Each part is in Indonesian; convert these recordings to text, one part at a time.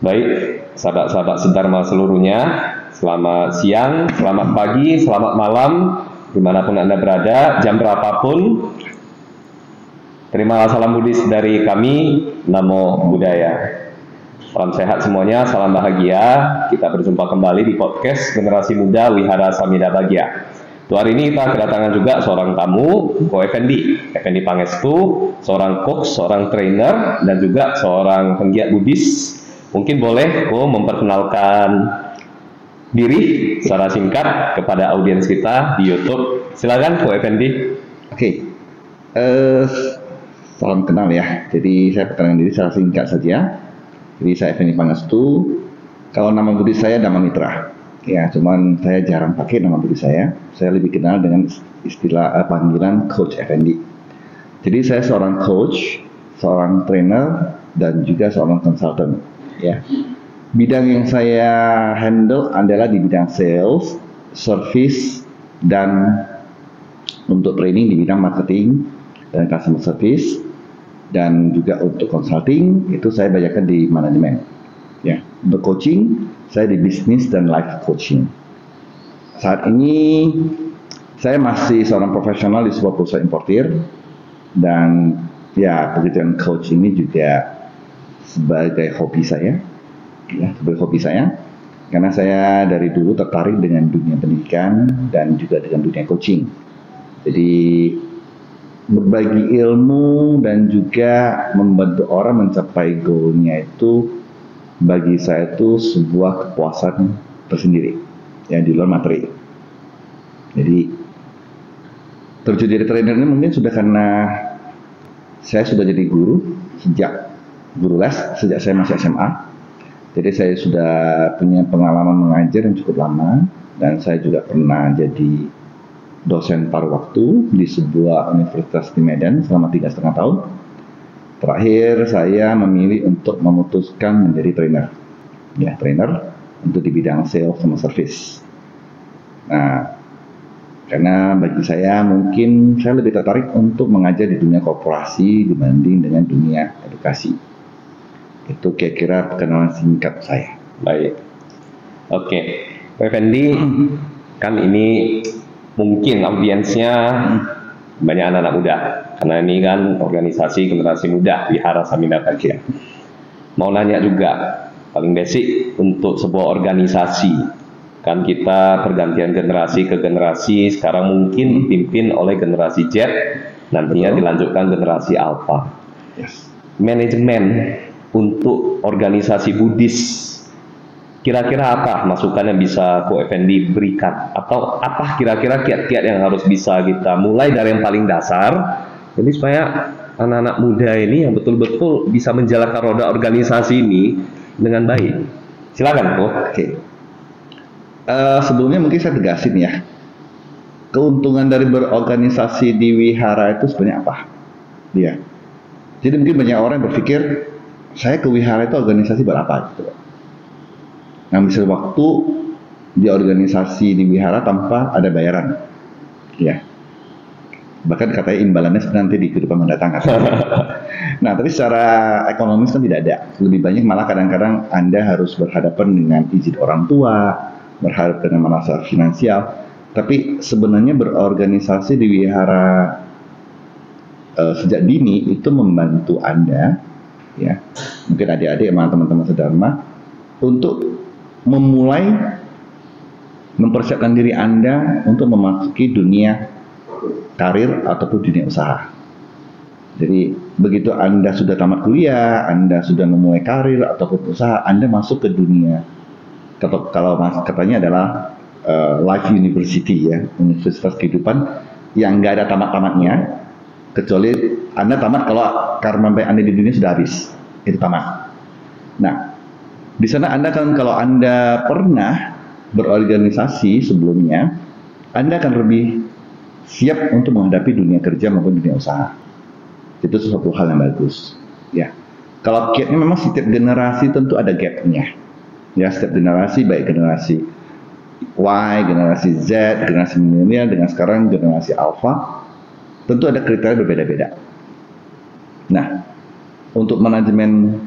Baik, sahabat-sahabat Sedharma seluruhnya, selamat siang, selamat pagi, selamat malam, dimanapun Anda berada, jam berapapun. Terima salam Buddhis dari kami, Namo Buddhaya. Salam sehat semuanya, salam bahagia. Kita berjumpa kembali di podcast Generasi Muda Wihara Samhita Bahagia. Hari ini kita kedatangan juga seorang tamu, Ko Effendi Pangestu, seorang coach, seorang trainer, dan juga seorang penggiat Buddhis. Mungkin boleh Ko memperkenalkan diri secara singkat kepada audiens kita di YouTube. Silakan Ko Effendi. Oke. Salam kenal ya. Jadi saya perkenalkan diri secara singkat saja. Jadi saya Effendi Pangestu. Kalau nama Buddhis saya Dhamma Mitra. Ya, cuman saya jarang pakai nama Buddhis saya. Saya lebih kenal dengan istilah panggilan Coach Effendi. Jadi saya seorang coach, seorang trainer, dan juga seorang konsultan. Ya, bidang yang saya handle adalah di bidang sales, service, dan untuk training di bidang marketing dan customer service, dan juga untuk consulting itu saya banyakkan di manajemen. Ya, untuk coaching saya di bisnis dan life coaching. Saat ini saya masih seorang profesional di sebuah perusahaan importir, dan ya pekerjaan coach ini juga sebagai hobi saya, ya, karena saya dari dulu tertarik dengan dunia pendidikan dan juga dengan dunia coaching. Jadi berbagi ilmu dan juga membantu orang mencapai goalnya itu bagi saya itu sebuah kepuasan tersendiri, ya, di luar materi. Jadi terjun jadi trainer ini mungkin sudah karena saya sudah jadi guru les sejak saya masih SMA. Jadi saya sudah punya pengalaman mengajar yang cukup lama, dan saya juga pernah jadi dosen paruh waktu di sebuah universitas di Medan selama 3,5 tahun. Terakhir saya memilih untuk memutuskan menjadi trainer. Ya, trainer untuk di bidang sales sama service. Nah, karena bagi saya mungkin saya lebih tertarik untuk mengajar di dunia korporasi dibanding dengan dunia edukasi. Itu kira-kira perkenalan singkat saya. Baik. Oke. Pak Effendi, kan ini mungkin audiensnya banyak anak-anak muda. Karena ini kan organisasi generasi muda Wihara Samhita Bahagia. Mau nanya juga, paling basic untuk sebuah organisasi. Kan kita pergantian generasi ke generasi, sekarang mungkin dipimpin oleh generasi Z, nantinya dilanjutkan generasi Alpha. Yes. Manajemen untuk organisasi Buddhis, kira-kira apa masukan yang bisa Ko Effendi berikan? Atau apa kira-kira kiat-kiat yang harus bisa kita mulai dari yang paling dasar, jadi supaya anak-anak muda ini yang betul-betul bisa menjalankan roda organisasi ini dengan baik? Silakan Ko. Oke. Sebelumnya mungkin saya tegasin ya, keuntungan dari berorganisasi di wihara itu sebenarnya apa? Ya. Jadi mungkin banyak orang yang berpikir saya ke wihara itu organisasi berapa gitu. Ngambil waktu di organisasi di wihara tanpa ada bayaran, ya. Bahkan katanya imbalannya nanti di kehidupan mendatang. Nah, tapi secara ekonomis kan tidak ada. Lebih banyak malah kadang-kadang Anda harus berhadapan dengan izin orang tua, berhadapan dengan masalah finansial. Tapi sebenarnya berorganisasi di wihara sejak dini itu membantu Anda, ya, mungkin adik-adik sama teman-teman sedharma, untuk memulai mempersiapkan diri Anda untuk memasuki dunia karir ataupun dunia usaha. Jadi begitu Anda sudah tamat kuliah, Anda sudah memulai karir ataupun usaha, Anda masuk ke dunia, kalau katanya adalah life university, ya, universitas kehidupan yang nggak ada tamat-tamatnya, kecuali Anda tamat kalau karma baik Anda di dunia sudah habis, itu tamat. Nah, di sana Anda kan, kalau Anda pernah berorganisasi sebelumnya, Anda akan lebih siap untuk menghadapi dunia kerja maupun dunia usaha. Itu sesuatu hal yang bagus. Ya, kalau gapnya memang setiap generasi tentu ada gapnya. Ya, setiap generasi, baik generasi Y, generasi Z, generasi milenial, dengan sekarang generasi Alpha, tentu ada kriteria berbeda-beda. Nah, untuk manajemen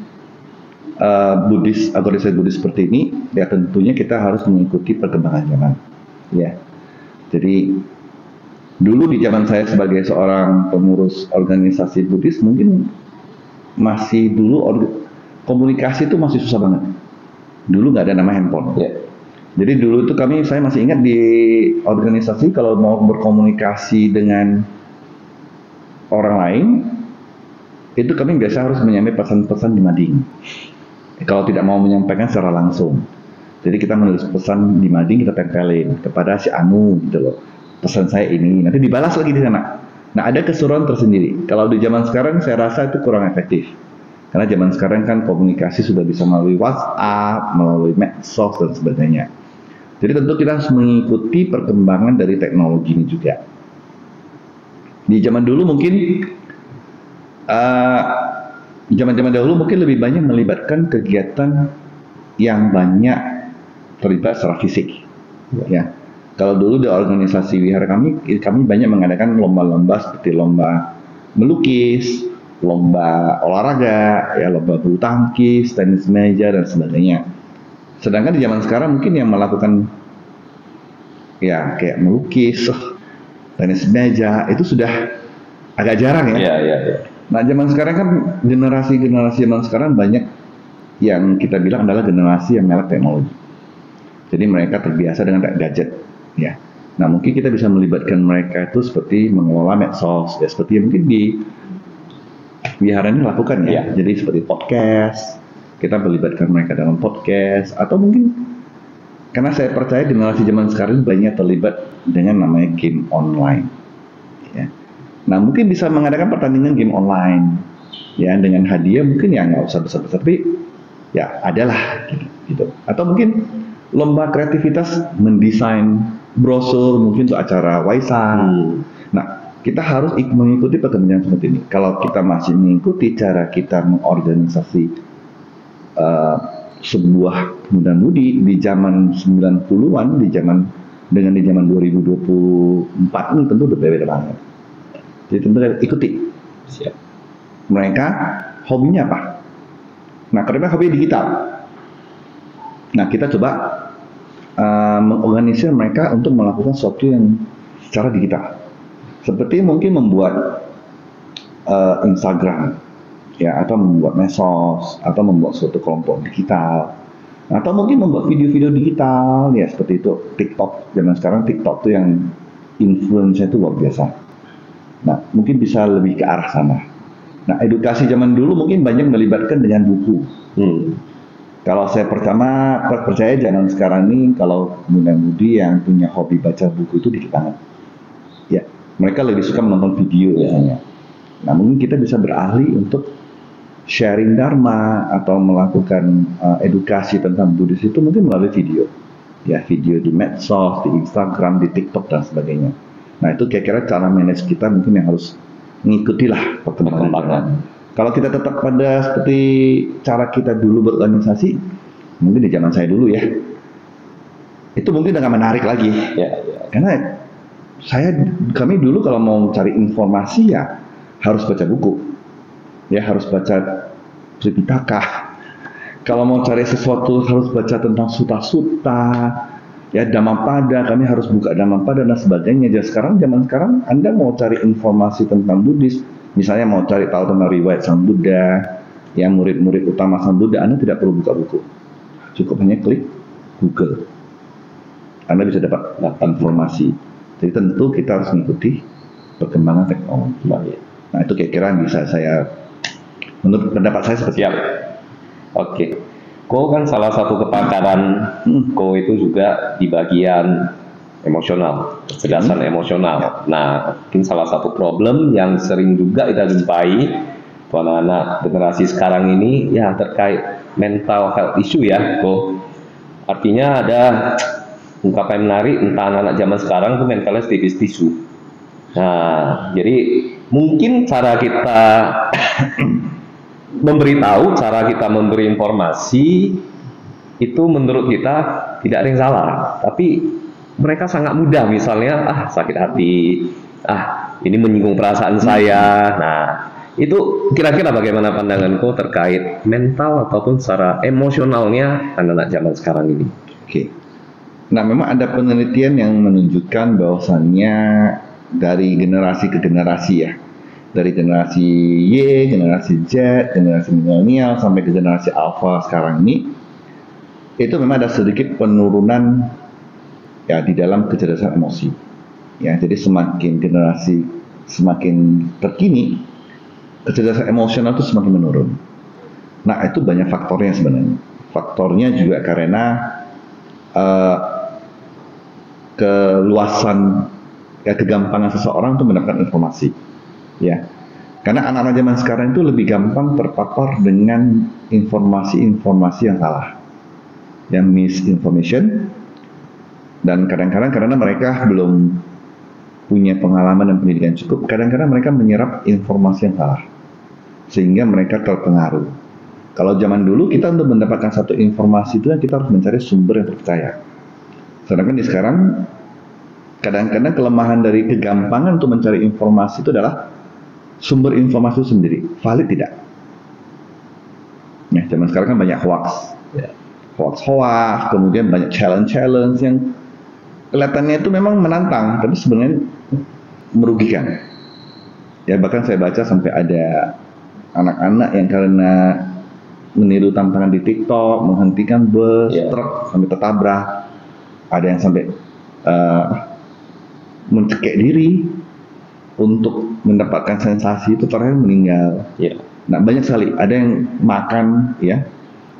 organisasi Buddhis seperti ini, ya tentunya kita harus mengikuti perkembangan zaman. Ya, jadi dulu di zaman saya sebagai seorang pengurus organisasi Buddhis mungkin masih komunikasi itu masih susah banget. Dulu nggak ada nama handphone. Ya. Jadi dulu itu saya masih ingat di organisasi kalau mau berkomunikasi dengan orang lain, itu kami biasa harus menyampaikan pesan-pesan di mading. Kalau tidak mau menyampaikan secara langsung, jadi kita menulis pesan di mading, kita tempelin kepada si Anu gitu loh. Pesan saya ini, nanti dibalas lagi di sana. Nah, ada keseruan tersendiri. Kalau di zaman sekarang saya rasa itu kurang efektif. Karena zaman sekarang kan komunikasi sudah bisa melalui WhatsApp, melalui medsos dan sebagainya. Jadi tentu kita harus mengikuti perkembangan dari teknologi ini juga. Di zaman dulu mungkin zaman-zaman dahulu mungkin lebih banyak melibatkan kegiatan yang banyak terlibat secara fisik. Ya. Kalau dulu di organisasi wihara kami banyak mengadakan lomba-lomba seperti lomba melukis, lomba olahraga, ya lomba bulu tangkis, tenis meja dan sebagainya. Sedangkan di zaman sekarang mungkin yang melakukan ya kayak melukis, tenis meja itu sudah agak jarang ya. Iya. Nah, zaman sekarang kan generasi zaman sekarang banyak yang kita bilang adalah generasi yang melek teknologi. Jadi mereka terbiasa dengan gadget, ya. Nah, mungkin kita bisa melibatkan mereka itu seperti mengelola medsos, ya seperti yang mungkin di wihara ini lakukan ya. Jadi seperti podcast, kita melibatkan mereka dalam podcast, atau mungkin karena saya percaya generasi zaman sekarang banyak terlibat dengan namanya game online. Ya. Nah, mungkin bisa mengadakan pertandingan game online, ya dengan hadiah mungkin ya nggak usah besar-besar, tapi ya adalah gitu. Atau mungkin lomba kreativitas mendesain brosur mungkin untuk acara waisak. Nah, kita harus mengikuti perkembangan seperti ini. Kalau kita masih mengikuti cara kita mengorganisasi sebuah muda-mudi di zaman 90-an, di zaman 2024 ini tentu berbeda banget. Jadi tentu ikuti. Siap. Mereka hobinya apa? Nah, karena hobi digital. Nah, kita coba mengorganisir mereka untuk melakukan sesuatu yang secara digital. Seperti mungkin membuat Instagram, ya, atau membuat medsos, atau membuat suatu kelompok digital, atau mungkin membuat video-video digital, ya seperti itu. TikTok, zaman sekarang TikTok tuh yang influence-nya itu luar biasa. Nah, mungkin bisa lebih ke arah sana. Nah, edukasi zaman dulu mungkin banyak melibatkan dengan buku. Kalau saya percaya zaman sekarang ini kalau muda-mudi yang punya hobi baca buku itu dikit banget. Ya, mereka lebih suka menonton video biasanya. Nah, mungkin kita bisa beralih untuk sharing dharma atau melakukan edukasi tentang Buddhis itu mungkin melalui video. Ya, video di medsos, di Instagram, di TikTok dan sebagainya. Nah, itu kira-kira cara manage kita mungkin yang harus mengikutilah perkembangan. Kalau kita tetap pada seperti cara kita dulu berorganisasi, mungkin di zaman saya dulu ya, itu mungkin udah gak menarik lagi. Ya. Karena kami dulu kalau mau cari informasi ya harus baca buku, ya harus baca Tripitaka. Kalau mau cari sesuatu harus baca tentang suta-suta, ya Dhammapada, kami harus buka Dhammapada dan sebagainya. Jadi zaman sekarang Anda mau cari informasi tentang Buddhis, misalnya mau cari tahu tentang riwayat Sang Buddha, yang murid-murid utama Sang Buddha, Anda tidak perlu buka buku. Cukup hanya klik Google. Anda bisa dapat informasi. Jadi tentu kita harus mengikuti perkembangan teknologi. Nah, itu kira-kira bisa menurut pendapat saya seperti itu. Oke. Ko kan salah satu kepakaran Ko itu juga di bagian emosional, kecerdasan emosional. Nah, mungkin salah satu problem yang sering juga kita jumpai anak-anak generasi sekarang ini ya terkait mental health issue ya, Ko. Artinya ada ungkapan menarik entah anak-anak zaman sekarang tuh mentalnya tipis tisu. Nah, jadi mungkin cara kita memberitahu, cara kita memberi informasi itu menurut kita tidak ada yang salah, tapi mereka sangat mudah misalnya sakit hati, ini menyinggung perasaan saya. Nah, Itu kira-kira bagaimana pandanganku terkait mental ataupun secara emosionalnya anak-anak zaman sekarang ini? Oke. Nah, memang ada penelitian yang menunjukkan bahwasannya dari generasi ke generasi ya, dari generasi Y, generasi Z, generasi milenial sampai ke generasi Alpha sekarang ini, itu memang ada sedikit penurunan ya di dalam kecerdasan emosi. Ya, jadi semakin generasi semakin terkini, kecerdasan emosional itu semakin menurun. Nah, itu banyak faktornya sebenarnya. Faktornya juga karena keluasan ya kegampangan seseorang untuk mendapatkan informasi ya, karena anak-anak zaman sekarang itu lebih gampang terpapar dengan informasi-informasi yang salah, yang misinformation, dan kadang-kadang karena mereka belum punya pengalaman dan pendidikan cukup, kadang-kadang mereka menyerap informasi yang salah sehingga mereka terpengaruh. Kalau zaman dulu kita untuk mendapatkan satu informasi itu kita harus mencari sumber yang terpercaya. Sedangkan di sekarang kadang-kadang kelemahan dari kegampangan untuk mencari informasi itu adalah sumber informasi itu sendiri valid tidak. Nah, zaman sekarang kan banyak hoax, hoax, kemudian banyak challenge yang kelihatannya itu memang menantang, tapi sebenarnya merugikan. Ya, bahkan saya baca sampai ada anak-anak yang karena meniru tantangan di TikTok menghentikan bus, truk sampai tertabrak. Ada yang sampai mencekik diri untuk mendapatkan sensasi itu, terakhir meninggal. Nah, banyak sekali. Ada yang makan ya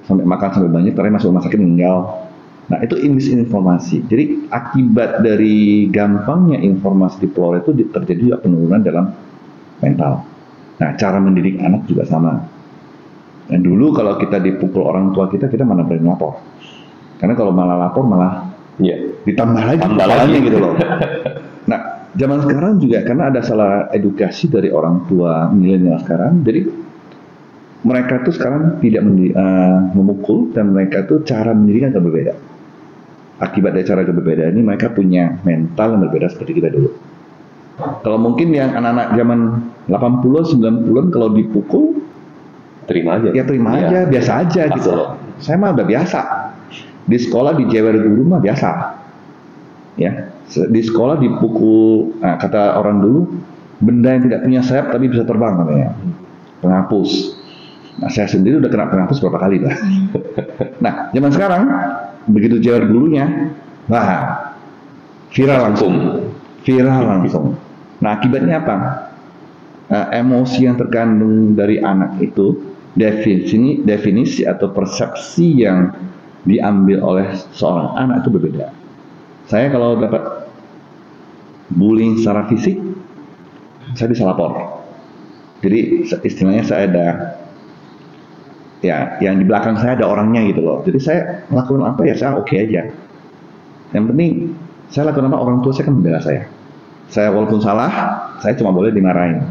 sampai banyak, terakhir masuk rumah sakit meninggal. Nah, itu misinformasi. Jadi akibat dari gampangnya informasi diperoleh itu terjadi juga penurunan dalam mental. Nah, cara mendidik anak juga sama. Dan dulu kalau kita dipukul orang tua kita mana berani lapor. Karena kalau malah lapor malah ditambah lagi gitu loh. Nah, zaman sekarang juga karena ada salah edukasi dari orang tua milenial sekarang, jadi mereka tuh sekarang tidak memukul, dan mereka tuh cara mendidik yang berbeda. Akibat dari cara berbeda ini mereka punya mental yang berbeda seperti kita dulu. Kalau mungkin yang anak-anak zaman 80-an, 90-an kalau dipukul terima aja, biasa aja gitu loh. Saya mah udah biasa. Di sekolah dijewer guru mah biasa. Ya, di sekolah dipukul, kata orang dulu, benda yang tidak punya sayap tapi bisa terbang namanya. Penghapus. Nah, saya sendiri udah kena penghapus berapa kali lah. Nah, zaman sekarang begitu jewer gurunya, viral langsung. Nah, akibatnya apa? Emosi yang terkandung dari anak itu, definisi atau persepsi yang diambil oleh seorang anak itu berbeda. Saya kalau dapat bullying secara fisik, saya bisa lapor. Jadi istilahnya saya ada, ya, yang di belakang saya ada orangnya gitu loh. Jadi saya lakukan apa ya saya oke aja. Yang penting saya lakukan apa, orang tua saya kan membela saya. Saya walaupun salah, saya cuma boleh dimarahin.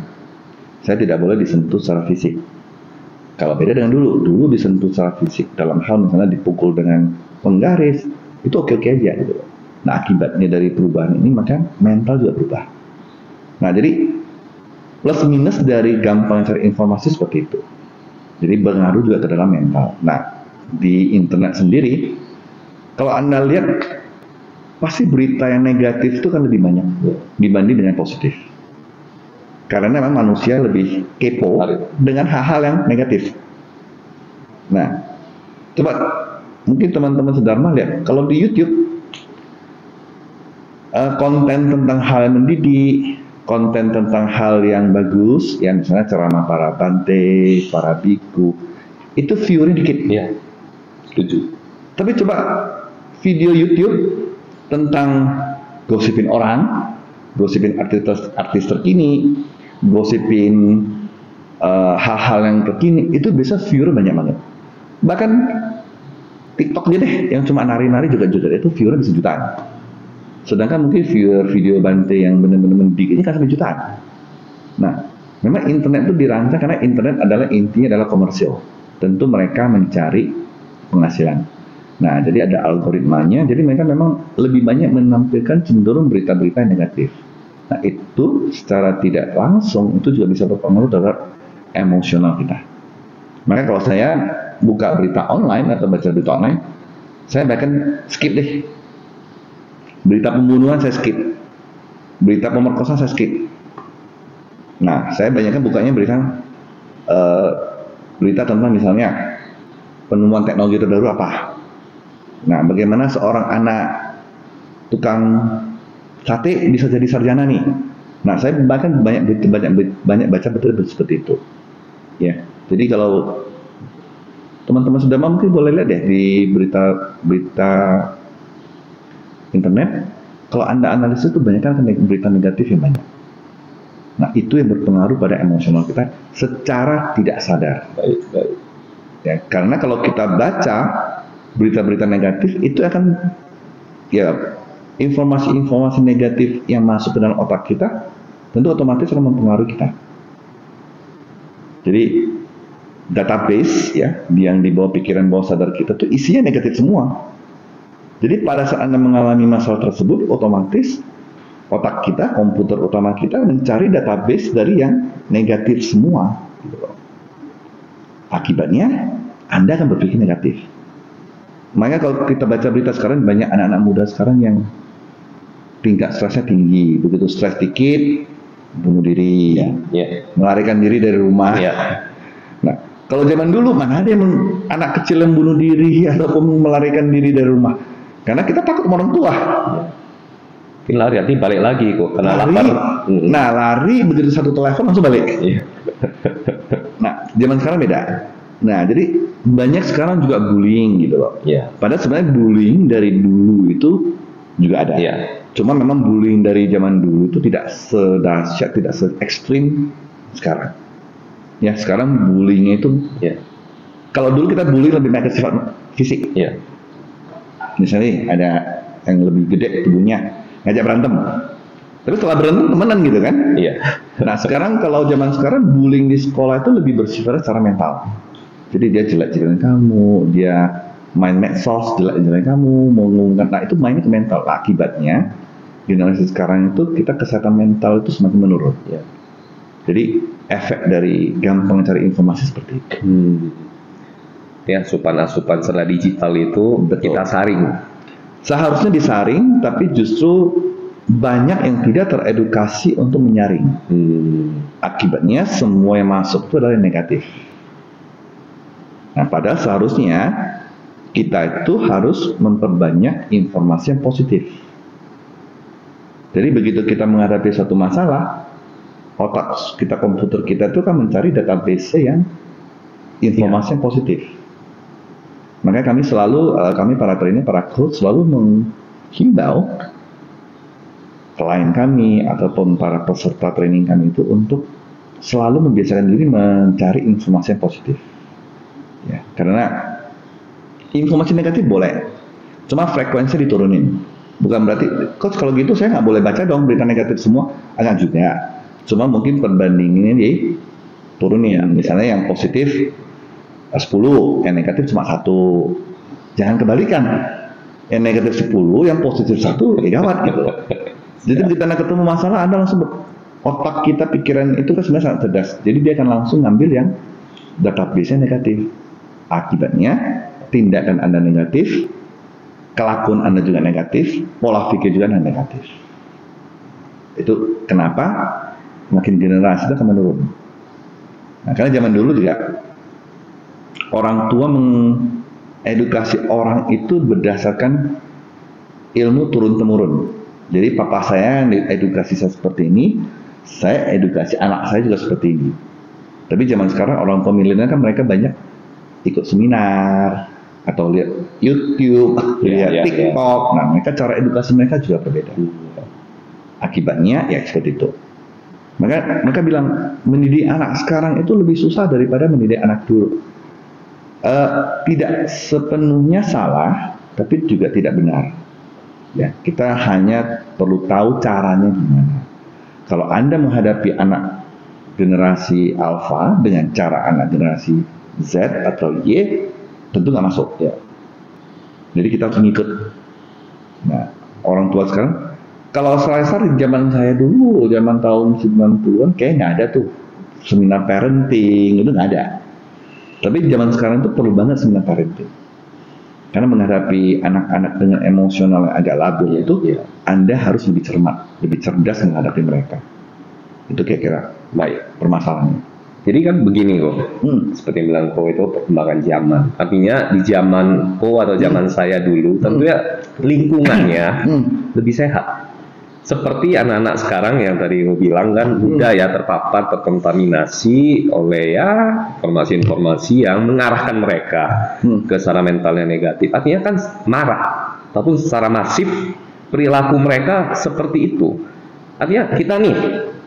Saya tidak boleh disentuh secara fisik. Kalau beda dengan dulu disentuh secara fisik dalam hal misalnya dipukul dengan penggaris, itu oke-oke aja gitu. Nah, akibatnya dari perubahan ini maka mental juga berubah. Nah, jadi plus minus dari gampang cari informasi seperti itu. Jadi berpengaruh juga ke dalam mental. Nah, di internet sendiri, kalau Anda lihat pasti berita yang negatif itu kan lebih banyak dibanding dengan positif. Karena memang manusia lebih kepo dengan hal-hal yang negatif. Nah, coba mungkin teman-teman Sedharma lihat, kalau di YouTube konten tentang hal yang mendidik, konten tentang hal yang bagus, yang misalnya ceramah para bante, para biku, itu view-nya dikit. Iya, setuju. Tapi coba video YouTube tentang gosipin orang, gosipin artis terkini, gosipin hal-hal yang terkini, itu bisa viewer banyak banget. Bahkan TikTok aja deh, yang cuma nari-nari juga itu viewer bisa jutaan. Sedangkan mungkin viewer video Bante yang benar-benar mendidik ini kan sampai jutaan. Nah, memang internet itu dirancang karena internet adalah intinya adalah komersial. Tentu mereka mencari penghasilan. Nah, jadi ada algoritmanya, jadi mereka memang lebih banyak menampilkan cenderung berita-berita yang negatif. Nah, itu secara tidak langsung itu juga bisa berpengaruh terhadap emosional kita. Maka kalau saya buka berita online atau baca berita online, saya bahkan skip deh. Berita pembunuhan saya skip, berita pemerkosaan saya skip. Nah, saya banyaknya bukanya berita tentang misalnya penemuan teknologi terbaru apa. Nah, bagaimana seorang anak tukang sate bisa jadi sarjana nih. Nah, saya bahkan banyak baca betul seperti itu. Ya, jadi kalau teman-teman sudah mungkin boleh lihat deh di berita internet. Kalau Anda analisis itu banyak kan berita negatif yang banyak. Nah, itu yang berpengaruh pada emosional kita secara tidak sadar. Baik. Ya, karena kalau kita baca berita-berita negatif itu akan ya informasi-informasi negatif yang masuk ke dalam otak kita tentu otomatis akan mempengaruhi kita. Jadi database ya yang di bawah pikiran bawah sadar kita tuh isinya negatif semua. Jadi pada saat Anda mengalami masalah tersebut otomatis otak kita, komputer utama kita mencari database dari yang negatif semua. Akibatnya Anda akan berpikir negatif. Makanya kalau kita baca berita sekarang banyak anak-anak muda sekarang yang tingkat stresnya tinggi. Begitu stres dikit bunuh diri, melarikan diri dari rumah. Nah, kalau zaman dulu mana ada yang anak kecil yang bunuh diri ataupun melarikan diri dari rumah? Karena kita takut sama orang tua. Lari nanti balik lagi kok karena lari, lapar. Nah, lari begitu satu telepon langsung balik. Nah, zaman sekarang beda. Nah, jadi banyak sekarang juga bullying gitu loh. Padahal sebenarnya bullying dari dulu itu juga ada. Cuma memang bullying dari zaman dulu itu tidak sedahsyat, tidak se-ekstrim sekarang. Ya, sekarang bullyingnya itu kalau dulu kita bully lebih banyak sifat fisik. Misalnya ada yang lebih gede tubuhnya, ngajak berantem. Tapi setelah berantem temenan gitu kan? Nah, sekarang kalau zaman sekarang bullying di sekolah itu lebih bersifat secara mental. Jadi dia jelek-jelekin kamu, dia main medsos jelek-jelekin kamu, mau ngomongkan, nah itu mainnya ke mental. Nah, akibatnya generasi sekarang itu kita kesehatan mental itu semakin menurun. Jadi efek dari gampang cari informasi seperti itu. Ya, asupan-asupan secara digital itu kita saring. Seharusnya disaring, tapi justru banyak yang tidak teredukasi untuk menyaring. Akibatnya semua yang masuk itu adalah yang negatif. Nah, padahal seharusnya kita itu harus memperbanyak informasi yang positif. Jadi begitu kita menghadapi satu masalah, otak kita, komputer kita itu kan mencari database yang informasi yang positif. Makanya kami selalu, kami para trainer, para coach selalu menghimbau klien kami ataupun para peserta training kami itu untuk selalu membiasakan diri mencari informasi yang positif. Ya, karena informasi negatif boleh, cuma frekuensi diturunin. Bukan berarti, coach kalau gitu saya nggak boleh baca dong berita negatif semua, agak juga. Cuma mungkin perbandingannya diturunin. Misalnya yang positif 10, yang negatif cuma 1. Jangan kebalikan. Yang negatif 10, yang positif 1, ya gawat gitu. Jadi begitu Anda ketemu masalah, Anda langsung otak kita, pikiran itu kan sebenarnya sangat cerdas. Jadi dia akan langsung ngambil yang database-nya negatif. Akibatnya tindakan Anda negatif, kelakuan Anda juga negatif, pola pikir juga Anda negatif. Itu kenapa makin generasi itu akan menurun. Nah, karena zaman dulu juga orang tua mengedukasi orang itu berdasarkan ilmu turun-temurun. Jadi papa saya edukasi saya seperti ini, saya edukasi anak saya juga seperti ini. Tapi zaman sekarang orang tua milenial kan mereka banyak ikut seminar atau lihat YouTube, lihat TikTok. Nah, mereka cara edukasi mereka juga berbeda. Akibatnya ya seperti itu. Mereka bilang mendidik anak sekarang itu lebih susah daripada mendidik anak dulu. Tidak sepenuhnya salah, tapi juga tidak benar. Ya, kita hanya perlu tahu caranya gimana. Kalau Anda menghadapi anak generasi alpha dengan cara anak generasi Z atau Y, tentu nggak masuk. Ya. Jadi kita harus ngikut. Nah, orang tua sekarang, kalau saya di zaman saya dulu, zaman tahun 90-an, kayak nggak ada tuh seminar parenting, itu nggak ada. Tapi zaman sekarang itu perlu banget seminar parenting. Karena menghadapi anak-anak dengan emosional yang agak labil itu, Anda harus lebih cermat, lebih cerdas menghadapi mereka. Itu kira-kira Baik. permasalahannya. Jadi kan begini kok, seperti yang bilang kok itu perkembangan zaman. Artinya di zaman kok atau zaman saya dulu, tentunya lingkungannya lebih sehat. Seperti anak-anak sekarang yang tadi lo bilang kan, mudah ya terpapar, terkontaminasi oleh ya informasi-informasi yang mengarahkan mereka ke secara mental yang negatif. Artinya kan marah, tapi secara masif perilaku mereka seperti itu. Artinya kita nih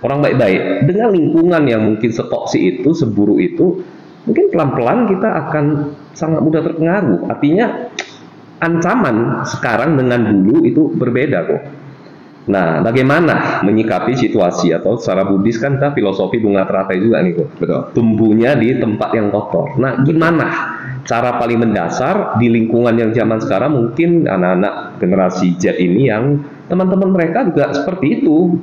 orang baik-baik dengan lingkungan yang mungkin setoksik itu, seburuk itu, mungkin pelan-pelan kita akan sangat mudah terpengaruh. Artinya ancaman sekarang dengan dulu itu berbeda kok. Nah, bagaimana menyikapi situasi atau secara Buddhis kan kita filosofi bunga teratai juga nih kok. Betul. Tumbuhnya di tempat yang kotor. Nah, gimana cara paling mendasar di lingkungan yang zaman sekarang mungkin anak-anak generasi Z ini yang teman-teman mereka juga seperti itu.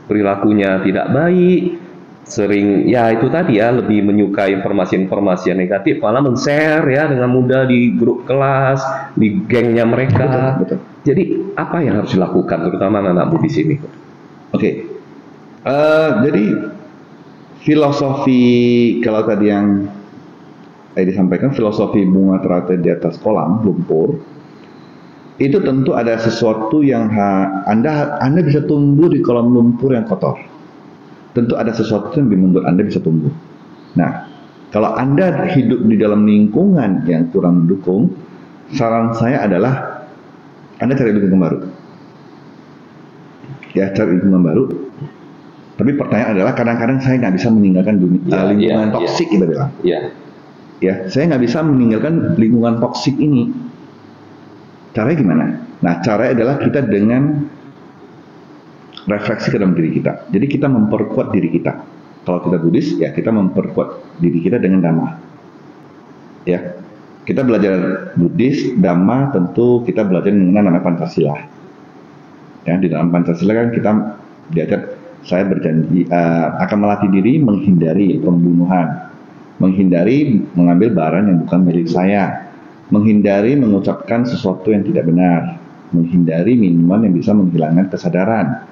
Perilakunya tidak baik, sering ya itu tadi ya lebih menyukai informasi-informasi yang negatif, malah men-share ya dengan mudah di grup kelas, di gengnya mereka. Betul. Jadi apa yang harus dilakukan terutama anak-anak Buddhis ini? Oke. Jadi filosofi kalau tadi yang disampaikan filosofi bunga teratai di atas kolam lumpur itu tentu ada sesuatu yang Anda bisa tumbuh di kolam lumpur yang kotor. Tentu ada sesuatu yang membuat Anda bisa tumbuh. Nah, kalau Anda hidup di dalam lingkungan yang kurang mendukung, saran saya adalah Anda cari lingkungan baru. Ya, cari lingkungan baru. Tapi pertanyaan adalah kadang-kadang saya nggak bisa meninggalkan lingkungan toksik, kita bilang. Ya, saya nggak bisa meninggalkan lingkungan toksik ini. Caranya gimana? Nah, caranya adalah kita dengan refleksi ke dalam diri kita. Jadi kita memperkuat diri kita. Kalau kita Buddhis, ya kita memperkuat diri kita dengan Dhamma. Ya, kita belajar Buddhis, Dhamma, tentu kita belajar mengenai nama Pancasila. Ya, di dalam Pancasila kan kita diajar, saya berjanji akan melatih diri menghindari pembunuhan, menghindari mengambil barang yang bukan milik saya, menghindari mengucapkan sesuatu yang tidak benar, menghindari minuman yang bisa menghilangkan kesadaran,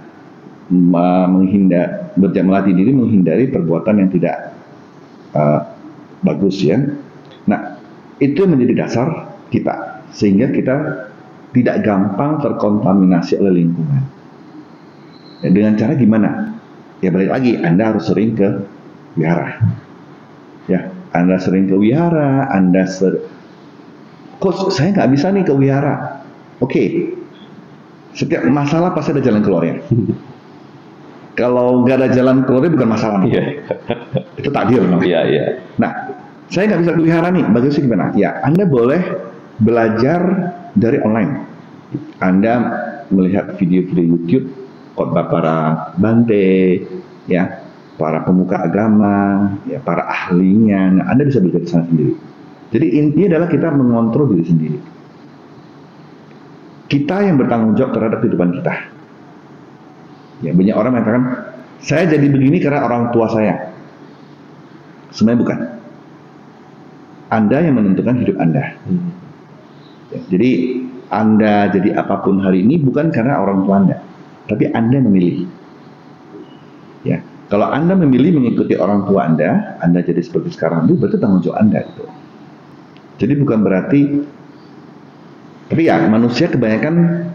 melatih diri menghindari perbuatan yang tidak bagus ya. Nah, itu menjadi dasar kita sehingga kita tidak gampang terkontaminasi oleh lingkungan. Ya, dengan cara gimana? Ya balik lagi, Anda harus sering ke wihara. Ya, Anda sering ke wihara, Coach, saya nggak bisa nih ke wihara. Oke. Setiap masalah pasti ada jalan keluarnya. Kalau nggak ada jalan keluarnya bukan masalah. Itu takdir. Nah, saya nggak bisa ke wihara nih. Bagusnya gimana? Ya, Anda boleh belajar dari online. Anda melihat video-video YouTube, khotbah para bante, ya, para pemuka agama, ya, para ahlinya. Nah, Anda bisa belajar di sana sendiri. Jadi intinya adalah kita mengontrol diri sendiri. Kita yang bertanggung jawab terhadap kehidupan kita. Ya, banyak orang mengatakan, saya jadi begini karena orang tua saya. Sebenarnya bukan. Anda yang menentukan hidup Anda. Ya, jadi Anda jadi apapun hari ini bukan karena orang tua Anda, tapi Anda memilih. Ya, kalau Anda memilih mengikuti orang tua Anda jadi seperti sekarang itu berarti tanggung jawab Anda itu. Jadi bukan berarti, tapi ya manusia kebanyakan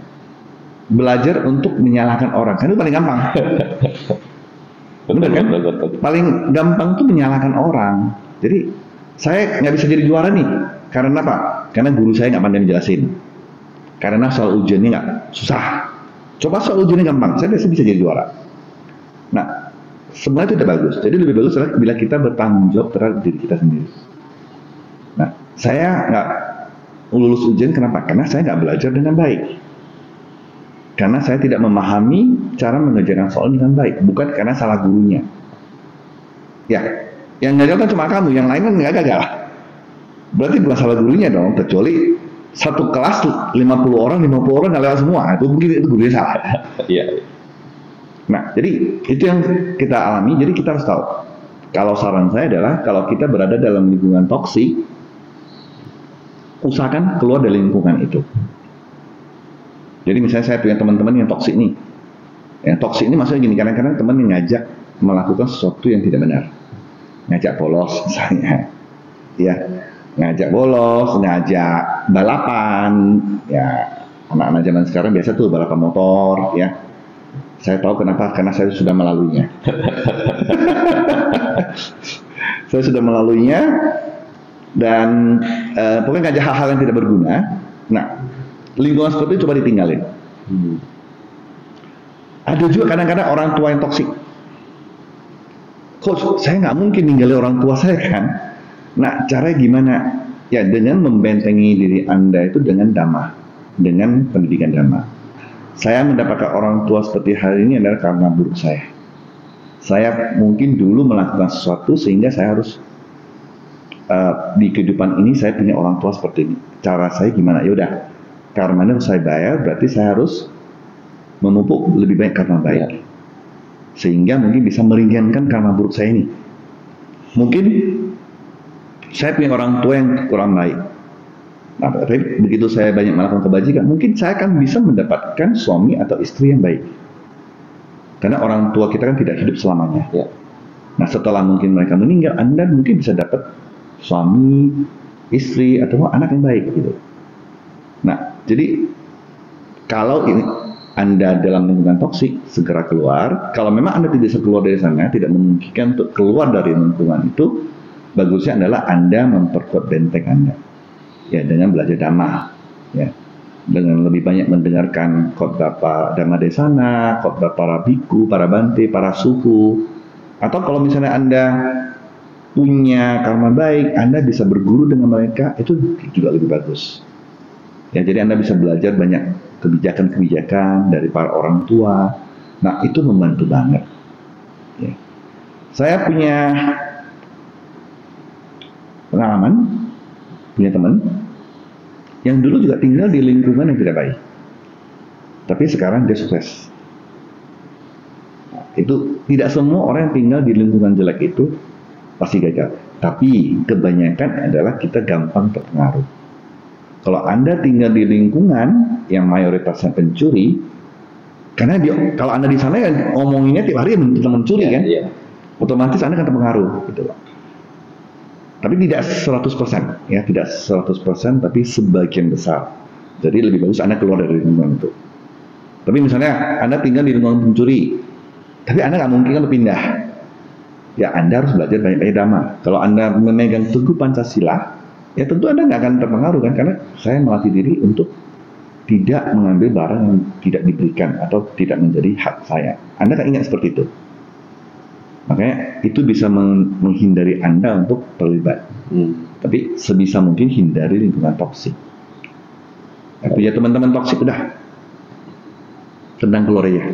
belajar untuk menyalahkan orang, kan itu paling gampang. Benar kan? Paling gampang tuh menyalahkan orang. Jadi saya nggak bisa jadi juara nih, karena apa? Karena guru saya nggak pandai menjelasin. Karena soal ujiannya nggak susah. Coba soal ujiannya gampang, saya bisa jadi juara. Nah, sebenarnya itu tidak bagus. Jadi lebih bagus adalah bila kita bertanggung jawab terhadap diri kita sendiri. Nah, saya nggak lulus ujian, kenapa? Karena saya nggak belajar dengan baik. Karena saya tidak memahami cara mengerjakan soal dengan baik, bukan karena salah gurunya. Ya, yang gagal kan cuma kamu, yang lain kan nggak gagal. Berarti bukan salah gurunya dong, kecuali satu kelas 50 orang nggak lewat semua, itu mungkin itu gurunya salah. Nah, jadi itu yang kita alami. Jadi kita harus tahu Kalau saran saya adalah kalau kita berada dalam lingkungan toksik, usahakan keluar dari lingkungan itu. Jadi misalnya saya punya teman-teman yang toksik nih. Yang toksik ini maksudnya gini, kadang-kadang teman yang ngajak melakukan sesuatu yang tidak benar. Ngajak bolos misalnya. Ya, ngajak bolos, ngajak balapan. Ya, anak-anak zaman sekarang biasa tuh balapan motor, ya. Saya tahu kenapa, karena saya sudah melaluinya. Saya sudah melaluinya dan pokoknya ngajak hal-hal yang tidak berguna. Nah, lingkungan seperti itu coba ditinggalin. Ada juga kadang-kadang orang tua yang toksik. Coach, saya nggak mungkin ninggalin orang tua saya kan. Nah, caranya gimana? Ya, dengan membentengi diri Anda itu dengan dhamma, dengan pendidikan dhamma. Saya mendapatkan orang tua seperti hari ini adalah karena buruk saya. Saya mungkin dulu melakukan sesuatu sehingga saya harus di kehidupan ini saya punya orang tua seperti ini. Cara saya gimana? Ya udah, karmanya harus saya bayar, berarti saya harus memupuk lebih baik karma baik. Sehingga mungkin bisa meringankan karma buruk saya ini. Mungkin saya punya orang tua yang kurang baik. Nah, tapi begitu saya banyak melakukan kebajikan, mungkin saya akan bisa mendapatkan suami atau istri yang baik. Karena orang tua kita kan tidak hidup selamanya. Ya. Nah, setelah mungkin mereka meninggal, Anda mungkin bisa dapat suami, istri, atau anak yang baik gitu. Nah, jadi kalau ini Anda dalam lingkungan toksik, segera keluar. Kalau memang Anda tidak bisa keluar dari sana, tidak memungkinkan untuk keluar dari lingkungan itu, bagusnya adalah Anda memperkuat benteng Anda. Ya, dengan belajar dhamma, ya, dengan lebih banyak mendengarkan khotbah Dhamma Desana, khotbah para biku, para bante, para suku, atau kalau misalnya Anda punya karma baik, Anda bisa berguru dengan mereka, itu juga lebih bagus. Ya, jadi Anda bisa belajar banyak kebijakan-kebijakan dari para orang tua. Nah, itu membantu banget. Ya. Saya punya pengalaman, punya teman yang dulu juga tinggal di lingkungan yang tidak baik, tapi sekarang dia sukses. Nah, itu tidak semua orang yang tinggal di lingkungan jelek itu pasti gagal, tapi kebanyakan adalah kita gampang terpengaruh. Kalau Anda tinggal di lingkungan yang mayoritasnya pencuri, karena kalau Anda di sana ya ngomonginnya tiap hari tentang mencuri kan, otomatis Anda akan terpengaruh gitu loh. Tapi tidak 100%, ya, tidak 100%, tapi sebagian besar. Jadi lebih bagus Anda keluar dari lingkungan itu. Tapi misalnya Anda tinggal di lingkungan pencuri, tapi Anda nggak mungkin kan pindah. Ya, Anda harus belajar banyak-banyak dhamma. Kalau Anda memegang teguh Pancasila, ya tentu Anda nggak akan terpengaruh kan, karena saya melatih diri untuk tidak mengambil barang yang tidak diberikan atau tidak menjadi hak saya. Anda kan ingat seperti itu. Makanya itu bisa menghindari Anda untuk terlibat. Tapi sebisa mungkin hindari lingkungan toksik. Punya teman-teman toksik udah, tendang keluar aja.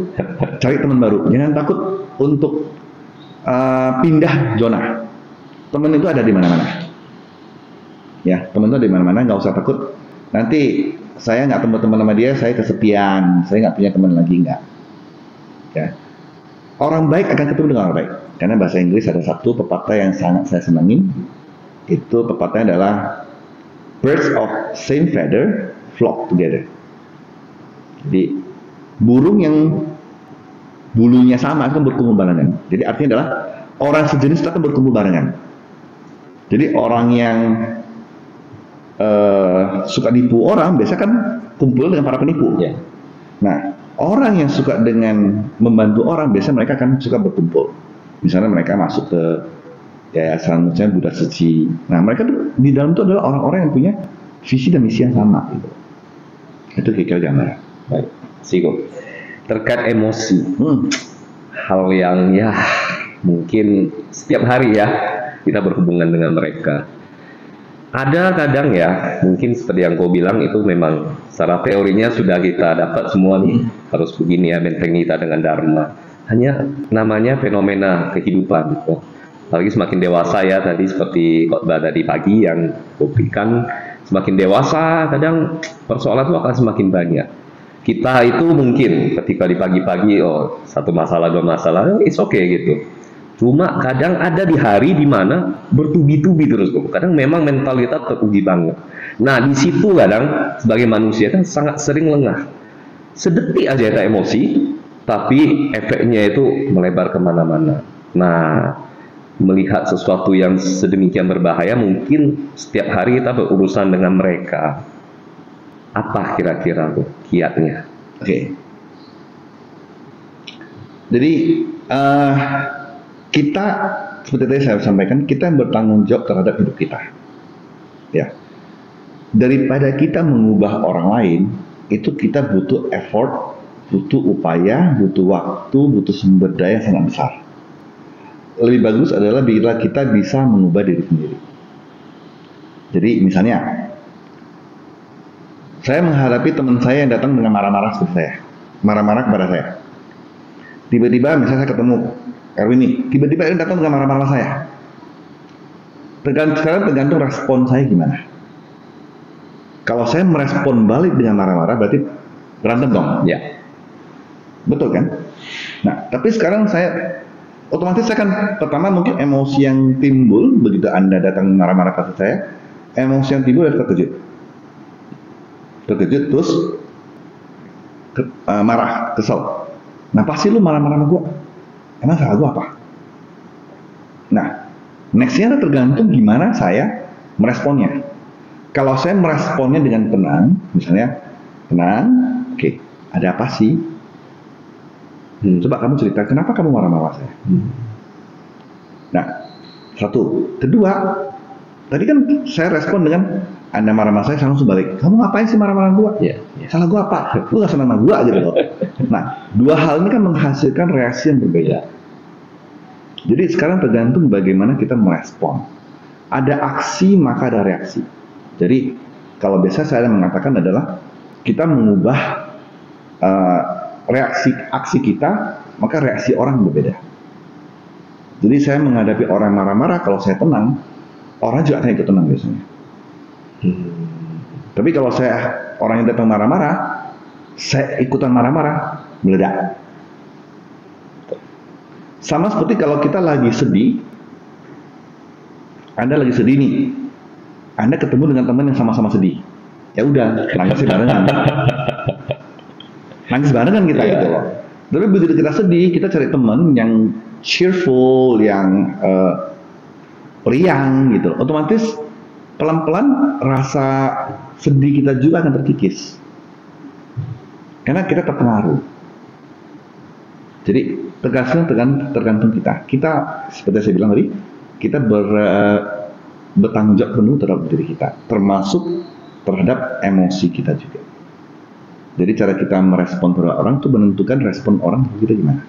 Cari teman baru. Jangan takut untuk pindah zona. Teman itu ada di mana-mana. Ya, teman itu ada di mana-mana. Nggak usah takut. Nanti saya nggak teman-teman sama dia, saya kesepian. Saya nggak punya teman lagi, nggak. Ya. Orang baik akan ketemu dengan orang baik. Karena bahasa Inggris ada satu pepatah yang sangat saya senangin. Itu pepatahnya adalah birds of same feather flock together. Jadi burung yang bulunya sama akan berkumpul barengan. Jadi artinya adalah orang sejenis itu akan berkumpul barengan. Jadi orang yang suka nipu orang biasa kan kumpul dengan para penipu. Yeah. Nah, orang yang suka dengan membantu orang, biasanya mereka akan suka berkumpul. Misalnya mereka masuk ke yayasan, misalnya Buddha Suci. Nah, mereka tuh, di dalam itu adalah orang-orang yang punya visi dan misi yang sama. Gitu. Itu kira-kira gambaran. Baik, Siko. Terkait emosi, hal yang ya mungkin setiap hari ya kita berhubungan dengan mereka. Ada kadang ya, mungkin seperti yang kau bilang itu memang secara teorinya sudah kita dapat semua nih, harus begini ya, benteng kita dengan dharma. Hanya namanya fenomena kehidupan gitu. Apalagi semakin dewasa ya, tadi seperti khotbah tadi pagi yang kau berikan, semakin dewasa kadang persoalan itu akan semakin banyak. Kita itu mungkin ketika di pagi-pagi, oh satu masalah, dua masalah, it's okay gitu. Cuma kadang ada di hari di mana bertubi-tubi terus, kadang memang mental kita teruji banget. Nah, di situ kadang sebagai manusia kan sangat sering lengah. Sedetik aja kita emosi, tapi efeknya itu melebar kemana-mana. Nah, melihat sesuatu yang sedemikian berbahaya, mungkin setiap hari kita berurusan dengan mereka. Apa kira-kira tuh kiatnya? Oke. Jadi kita, seperti tadi saya sampaikan, kita yang bertanggung jawab terhadap hidup kita. Ya. Daripada kita mengubah orang lain, itu kita butuh effort, butuh upaya, butuh waktu, butuh sumber daya sangat besar. Lebih bagus adalah bila kita bisa mengubah diri sendiri. Jadi misalnya, saya menghadapi teman saya yang datang dengan marah-marah seperti saya, marah-marah kepada saya. Tiba-tiba misalnya saya ketemu Erwin nih, tiba-tiba Erwin datang dengan marah-marah saya. Sekarang tergantung respon saya gimana. Kalau saya merespon balik dengan marah-marah, berarti berantem dong. Ya. Betul kan? Nah, tapi sekarang saya otomatis saya kan pertama mungkin emosi yang timbul begitu Anda datang marah-marah ke saya, emosi yang timbul adalah terkejut terus marah, kesel. Nah, pasti lu marah-marah sama gue. Emang salah gue apa? Nah, nextnya tergantung gimana saya meresponnya. Kalau saya meresponnya dengan tenang, misalnya tenang, oke, ada apa sih? Coba kamu cerita, kenapa kamu marah-marah saya? Nah, satu. Kedua, tadi kan saya respon dengan Anda marah-marah saya langsung balik. Kamu ngapain sih marah-marah gua? Salah gua apa? Lu gak senang sama gua gitu loh. Nah, dua hal ini kan menghasilkan reaksi yang berbeda. Jadi sekarang tergantung bagaimana kita merespon. Ada aksi maka ada reaksi. Jadi kalau biasa saya mengatakan adalah kita mengubah aksi kita, maka reaksi orang berbeda. Jadi saya menghadapi orang marah-marah, kalau saya tenang, orang juga akan ikut tenang biasanya. Tapi kalau saya orang yang datang marah-marah, saya ikutan marah-marah, meledak. Sama seperti kalau kita lagi sedih, Anda lagi sedih nih, Anda ketemu dengan teman yang sama-sama sedih, ya udah, nangis barengan. Nangis barengan kita gitu loh. Tapi begitu kita sedih, kita cari teman yang cheerful, yang riang gitu. Otomatis pelan-pelan rasa sedih kita juga akan terkikis. Karena kita terpengaruh. Jadi tergantung kita. Kita seperti saya bilang tadi, kita bertanggung jawab penuh terhadap diri kita, termasuk terhadap emosi kita juga. Jadi cara kita merespon terhadap orang itu menentukan respon orang kita gimana.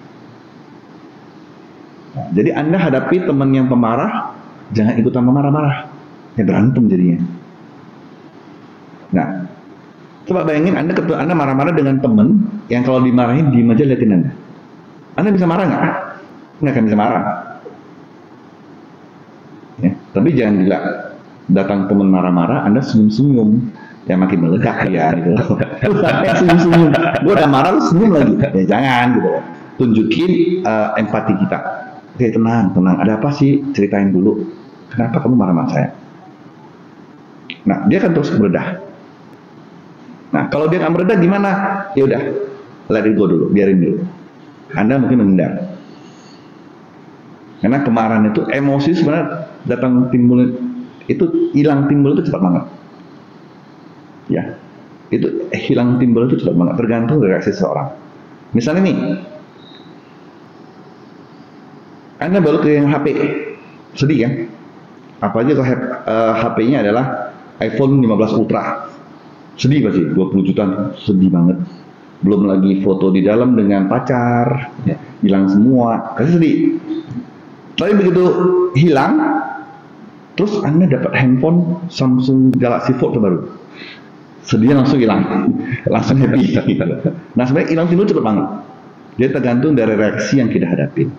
Nah, jadi Anda hadapi teman yang pemarah, jangan ikutan marah-marah, ya berantem jadinya. Nah, coba bayangin Anda marah-marah dengan teman yang kalau dimarahin diem aja liatin Anda. Anda bisa marah nggak? Nggak akan bisa marah. Ya, tapi jangan bila datang teman marah-marah, Anda senyum-senyum. Ya makin meledak ya gitu. Senyum-senyum. Gue udah marah lu senyum lagi. Ya jangan gitu. Tunjukin empati kita. Oke, tenang. Ada apa sih? Ceritain dulu. Kenapa kamu marah sama saya? Nah, dia akan terus meredah. Nah, kalau dia nggak meredah gimana? Ya udah, let it go dulu, biarin dulu. Anda mungkin menghindar. Karena kemarahan itu emosi sebenarnya datang timbul itu hilang timbul itu cepat banget. Ya, itu hilang timbul itu cepat banget, tergantung dari reaksi seseorang. Misalnya nih, Anda baru ke yang HP, sedih kan? Apalagi kalau HP-nya adalah iPhone 15 Ultra, sedih pasti, 20 juta, sedih banget. Belum lagi foto di dalam dengan pacar, ya, hilang semua, pasti sedih. Tapi begitu hilang, terus Anda dapat handphone Samsung Galaxy Fold terbaru. Sedihnya langsung hilang, langsung happy. Nah sebenarnya hilang timbul cepat banget. Dia tergantung dari reaksi yang kita hadapin.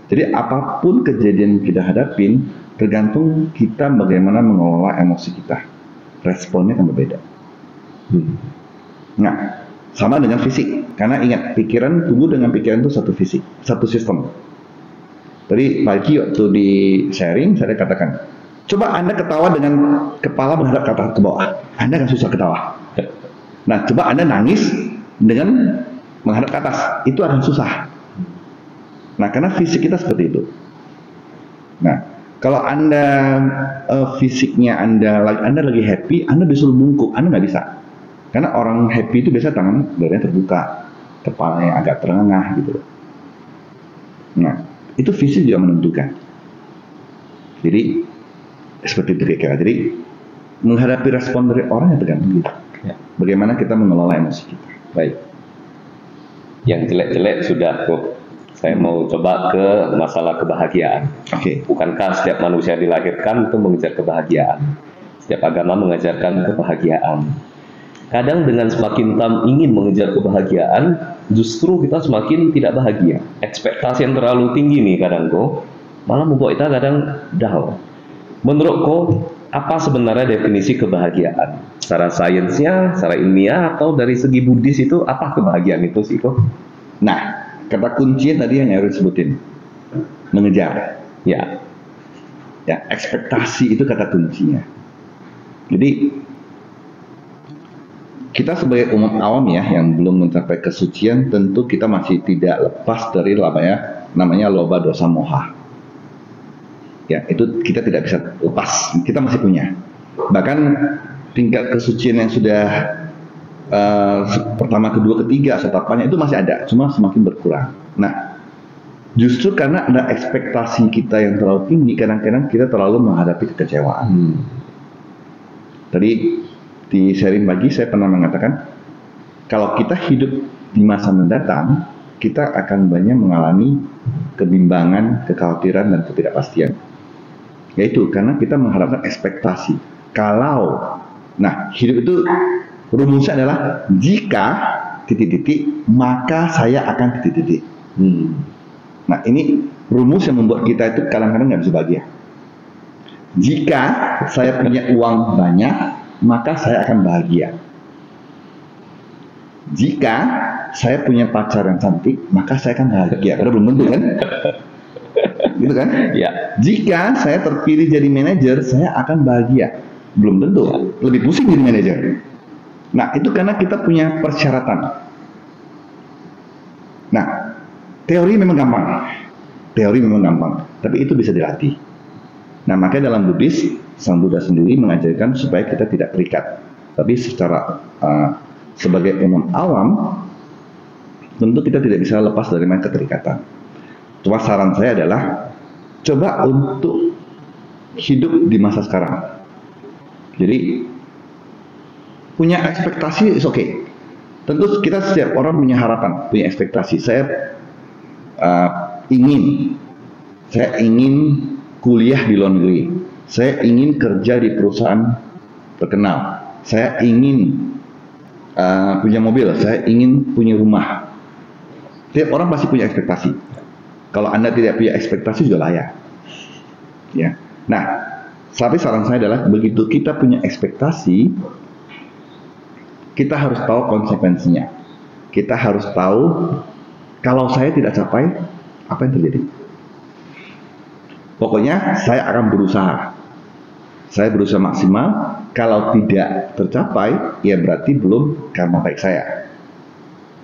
Jadi apapun kejadian yang kita hadapin, tergantung kita bagaimana mengelola emosi kita. Responnya akan berbeda. Nah, sama dengan fisik. Karena ingat, tubuh dengan pikiran itu satu fisik, satu sistem. Tadi pagi waktu di sharing saya katakan, coba Anda ketawa dengan kepala menghadap ke bawah, Anda akan susah ketawa. Nah, coba Anda nangis dengan menghadap ke atas, itu akan susah. Nah, karena fisik kita seperti itu. Nah, kalau Anda fisiknya Anda lagi happy, Anda disuruh bungkuk, Anda nggak bisa. Karena orang happy itu biasa tangan dadanya terbuka, kepalanya agak terengah gitu. Nah, itu fisik juga menentukan. Jadi seperti itu kira-kira. Jadi menghadapi respon dari orang yang tergantung kita. Ya. Bagaimana kita mengelola emosi kita. Baik. Yang jelek-jelek sudah kok. Saya mau coba ke masalah kebahagiaan. Oke. Bukankah setiap manusia dilahirkan untuk mengejar kebahagiaan? Setiap agama mengajarkan kebahagiaan. Kadang dengan semakin ingin mengejar kebahagiaan, justru kita semakin tidak bahagia. Ekspektasi yang terlalu tinggi nih kadang kok, malah membuat kita kadang down. Menurut kok, apa sebenarnya definisi kebahagiaan? Secara sainsnya, secara ilmiah, atau dari segi Buddhis itu, apa kebahagiaan itu sih kok? Nah, kata kuncinya tadi yang harus sebutin, mengejar. Ya, ekspektasi itu kata kuncinya. Jadi kita sebagai umat awam ya, yang belum mencapai kesucian, tentu kita masih tidak lepas dari namanya loba dosa moha. Ya, itu kita tidak bisa lepas. Kita masih punya. Bahkan tingkat kesucian yang sudah pertama, kedua, ketiga, setapannya itu masih ada, cuma semakin berkurang. Nah, justru karena ada ekspektasi kita yang terlalu tinggi, kadang-kadang kita terlalu menghadapi kekecewaan. Tadi di sharing pagi saya pernah mengatakan, kalau kita hidup di masa mendatang, kita akan banyak mengalami kebimbangan, kekhawatiran, dan ketidakpastian. Yaitu karena kita mengharapkan ekspektasi. Nah, hidup itu rumusnya adalah jika titik-titik, maka saya akan titik-titik. Nah, ini rumus yang membuat kita itu kadang-kadang nggak bisa bahagia. Jika saya punya uang banyak, maka saya akan bahagia. Jika saya punya pacar yang cantik, maka saya akan bahagia. Karena belum tentu kan? Gitu kan? Ya. Jika saya terpilih jadi manajer, saya akan bahagia. Belum tentu. Lebih pusing jadi manajer. Nah, itu karena kita punya persyaratan. Nah, teori memang gampang. Tapi itu bisa dilatih. Nah, makanya dalam Buddhis, Sang Buddha sendiri mengajarkan supaya kita tidak terikat. Tapi secara sebagai umat awam, tentu kita tidak bisa lepas dari keterikatan. Cuma saran saya adalah coba untuk hidup di masa sekarang. Jadi punya ekspektasi is okay. Tentu kita setiap orang punya harapan, punya ekspektasi. Saya ingin kuliah di luar negeri. Saya ingin kerja di perusahaan terkenal. Saya ingin punya mobil. Saya ingin punya rumah. Setiap orang pasti punya ekspektasi. Kalau Anda tidak punya ekspektasi juga layak. Ya. Nah, tapi saran saya adalah begitu kita punya ekspektasi, kita harus tahu konsekuensinya. Kita harus tahu kalau saya tidak capai, apa yang terjadi. Pokoknya saya akan berusaha. Saya berusaha maksimal. Kalau tidak tercapai, ya berarti belum karma baik saya.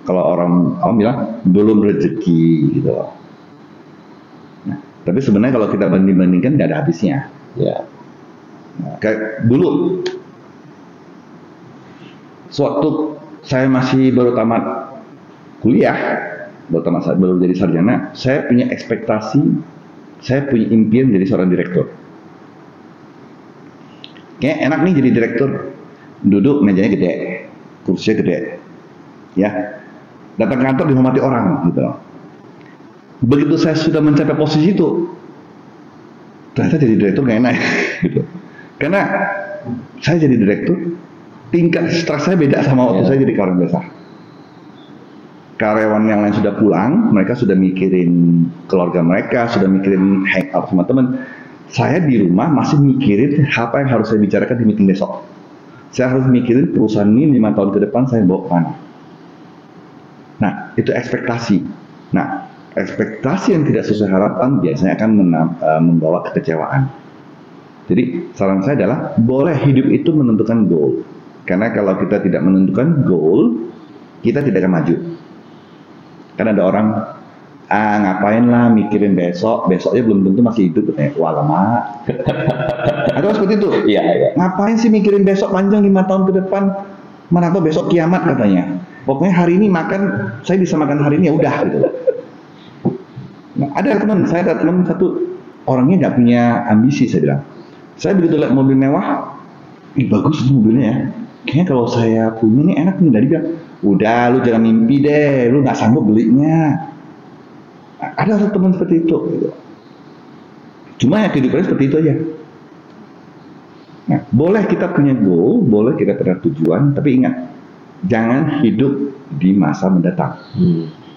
Kalau orang bilang belum rezeki gitu loh. Nah, tapi sebenarnya kalau kita banding-bandingkan nggak ada habisnya. Ya. Nah, kayak dulu, sewaktu saya masih baru tamat kuliah, baru jadi sarjana, saya punya ekspektasi, saya punya impian jadi seorang direktur. Kayak enak nih jadi direktur, duduk mejanya gede, kursinya gede, ya, datang kantor dihormati orang gitu. Begitu saya sudah mencapai posisi itu, ternyata jadi direktur gak enak gitu. Karena saya jadi direktur, tingkat stres saya beda sama waktu saya jadi karyawan biasa. Karyawan yang lain sudah pulang, mereka sudah mikirin keluarga mereka, sudah mikirin hangout sama teman. Saya di rumah masih mikirin apa yang harus saya bicarakan di meeting besok. Saya harus mikirin perusahaan ini 5 tahun ke depan saya bawa kemana. Nah, itu ekspektasi. Nah, ekspektasi yang tidak sesuai harapan biasanya akan membawa kekecewaan. Jadi saran saya adalah boleh hidup itu menentukan goal. Karena kalau kita tidak menentukan goal, kita tidak akan maju. Karena ada orang, ngapain lah mikirin besoknya belum tentu masih hidup. Wah lama. Atau seperti itu. Iya. Ngapain sih mikirin besok panjang 5 tahun ke depan? Mana tahu besok kiamat katanya. Pokoknya hari ini makan, saya bisa makan hari ini ya udah gitu. Nah, ada teman satu orangnya nggak punya ambisi, saya bilang. Saya begitu lihat mobil mewah, bagus mobilnya ya. Kayaknya kalau saya punya ini enak nih. Dari bilang, udah lu jangan mimpi deh, lu nggak sanggup belinya. Ada teman seperti itu. Gitu. Cuma ya kehidupannya seperti itu aja. Nah, boleh kita punya goal, boleh kita punya tujuan, tapi ingat, jangan hidup di masa mendatang.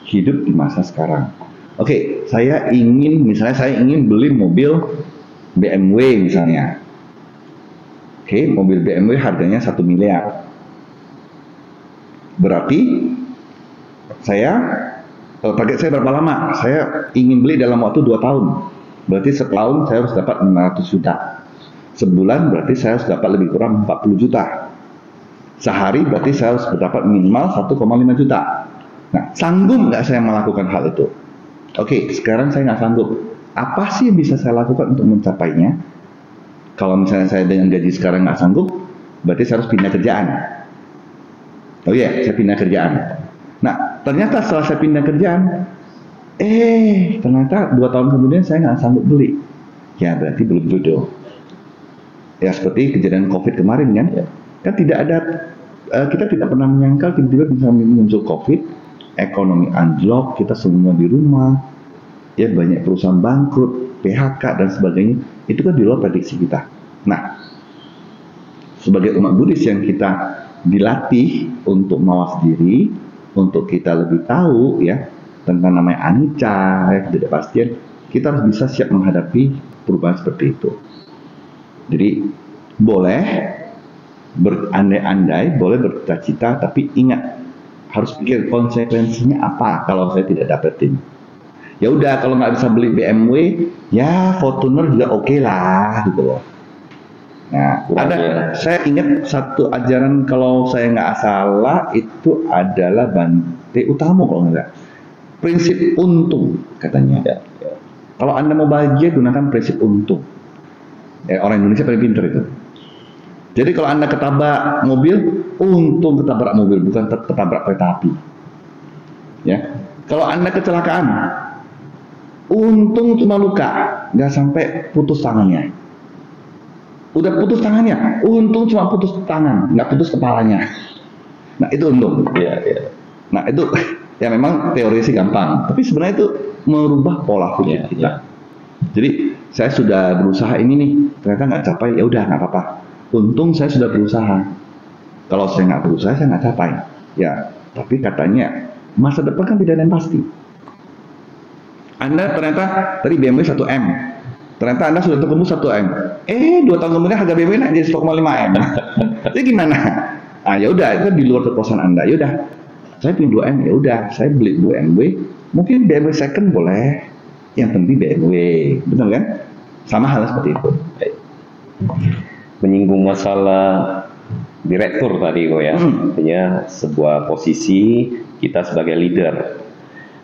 Hidup di masa sekarang. Oke, saya ingin beli mobil BMW misalnya. Oke, mobil BMW harganya 1 miliar. Berarti target saya berapa lama? Saya ingin beli dalam waktu 2 tahun. Berarti setahun saya harus dapat 500 juta. Sebulan berarti saya harus dapat lebih kurang 40 juta. Sehari berarti saya harus dapat minimal 1,5 juta. Nah, sanggup nggak saya melakukan hal itu? Oke, sekarang saya nggak sanggup. Apa sih yang bisa saya lakukan untuk mencapainya? Kalau misalnya saya dengan gaji sekarang nggak sanggup, berarti saya harus pindah kerjaan. Oh iya, saya pindah kerjaan. Nah, ternyata setelah saya pindah kerjaan, ternyata 2 tahun kemudian saya nggak sanggup beli. Ya, berarti belum jodoh. Ya, seperti kejadian COVID kemarin kan. Kan tidak ada, kita tidak pernah menyangka tiba-tiba bisa muncul COVID, ekonomi anjlok, kita semua di rumah, ya banyak perusahaan bangkrut, PHK dan sebagainya. Itu kan di luar prediksi kita. Nah, sebagai umat Buddhis yang kita dilatih untuk mawas diri, untuk kita lebih tahu ya tentang namanya anicca, ya, ketidakpastian, kita harus bisa siap menghadapi perubahan seperti itu. Jadi boleh berandai-andai, boleh bercita-cita, tapi ingat harus pikir konsekuensinya apa kalau saya tidak dapetin. Ya udah, kalau nggak bisa beli BMW, ya Fortuner juga oke lah gitu loh. Nah, saya ingat satu ajaran kalau saya nggak salah itu adalah Bante Utamo kalau nggak. Prinsip untung katanya. Kalau Anda mau bahagia gunakan prinsip untung. Orang Indonesia paling pintar itu. Jadi kalau Anda ketabrak mobil, untung ketabrak mobil, bukan ketabrak kereta api. Ya. Kalau Anda kecelakaan, untung cuma luka, nggak sampai putus tangannya. Udah putus tangannya, untung cuma putus tangan, nggak putus kepalanya. Nah itu untung. Iya. Nah itu ya memang teori sih gampang, tapi sebenarnya itu merubah pola pikir kita. Jadi saya sudah berusaha ini nih, ternyata nggak capai, ya udah nggak apa-apa. Untung saya sudah berusaha. Kalau saya nggak berusaha, saya nggak capai. Ya, tapi katanya masa depan kan tidak ada yang pasti. Anda ternyata tadi BMW 1M, ternyata Anda sudah terkumpul 1M. 2 tahun kemudian harga BMW naik jadi 1,5M. Jadi gimana? Ya udah, itu di luar kekuasaan Anda. Ya udah, saya punya 2M, ya udah, saya beli BMW. Mungkin BMW second boleh, yang penting BMW, benar kan? Sama hal seperti itu. Menyinggung masalah direktur tadi kok ya, artinya sebuah posisi kita sebagai leader.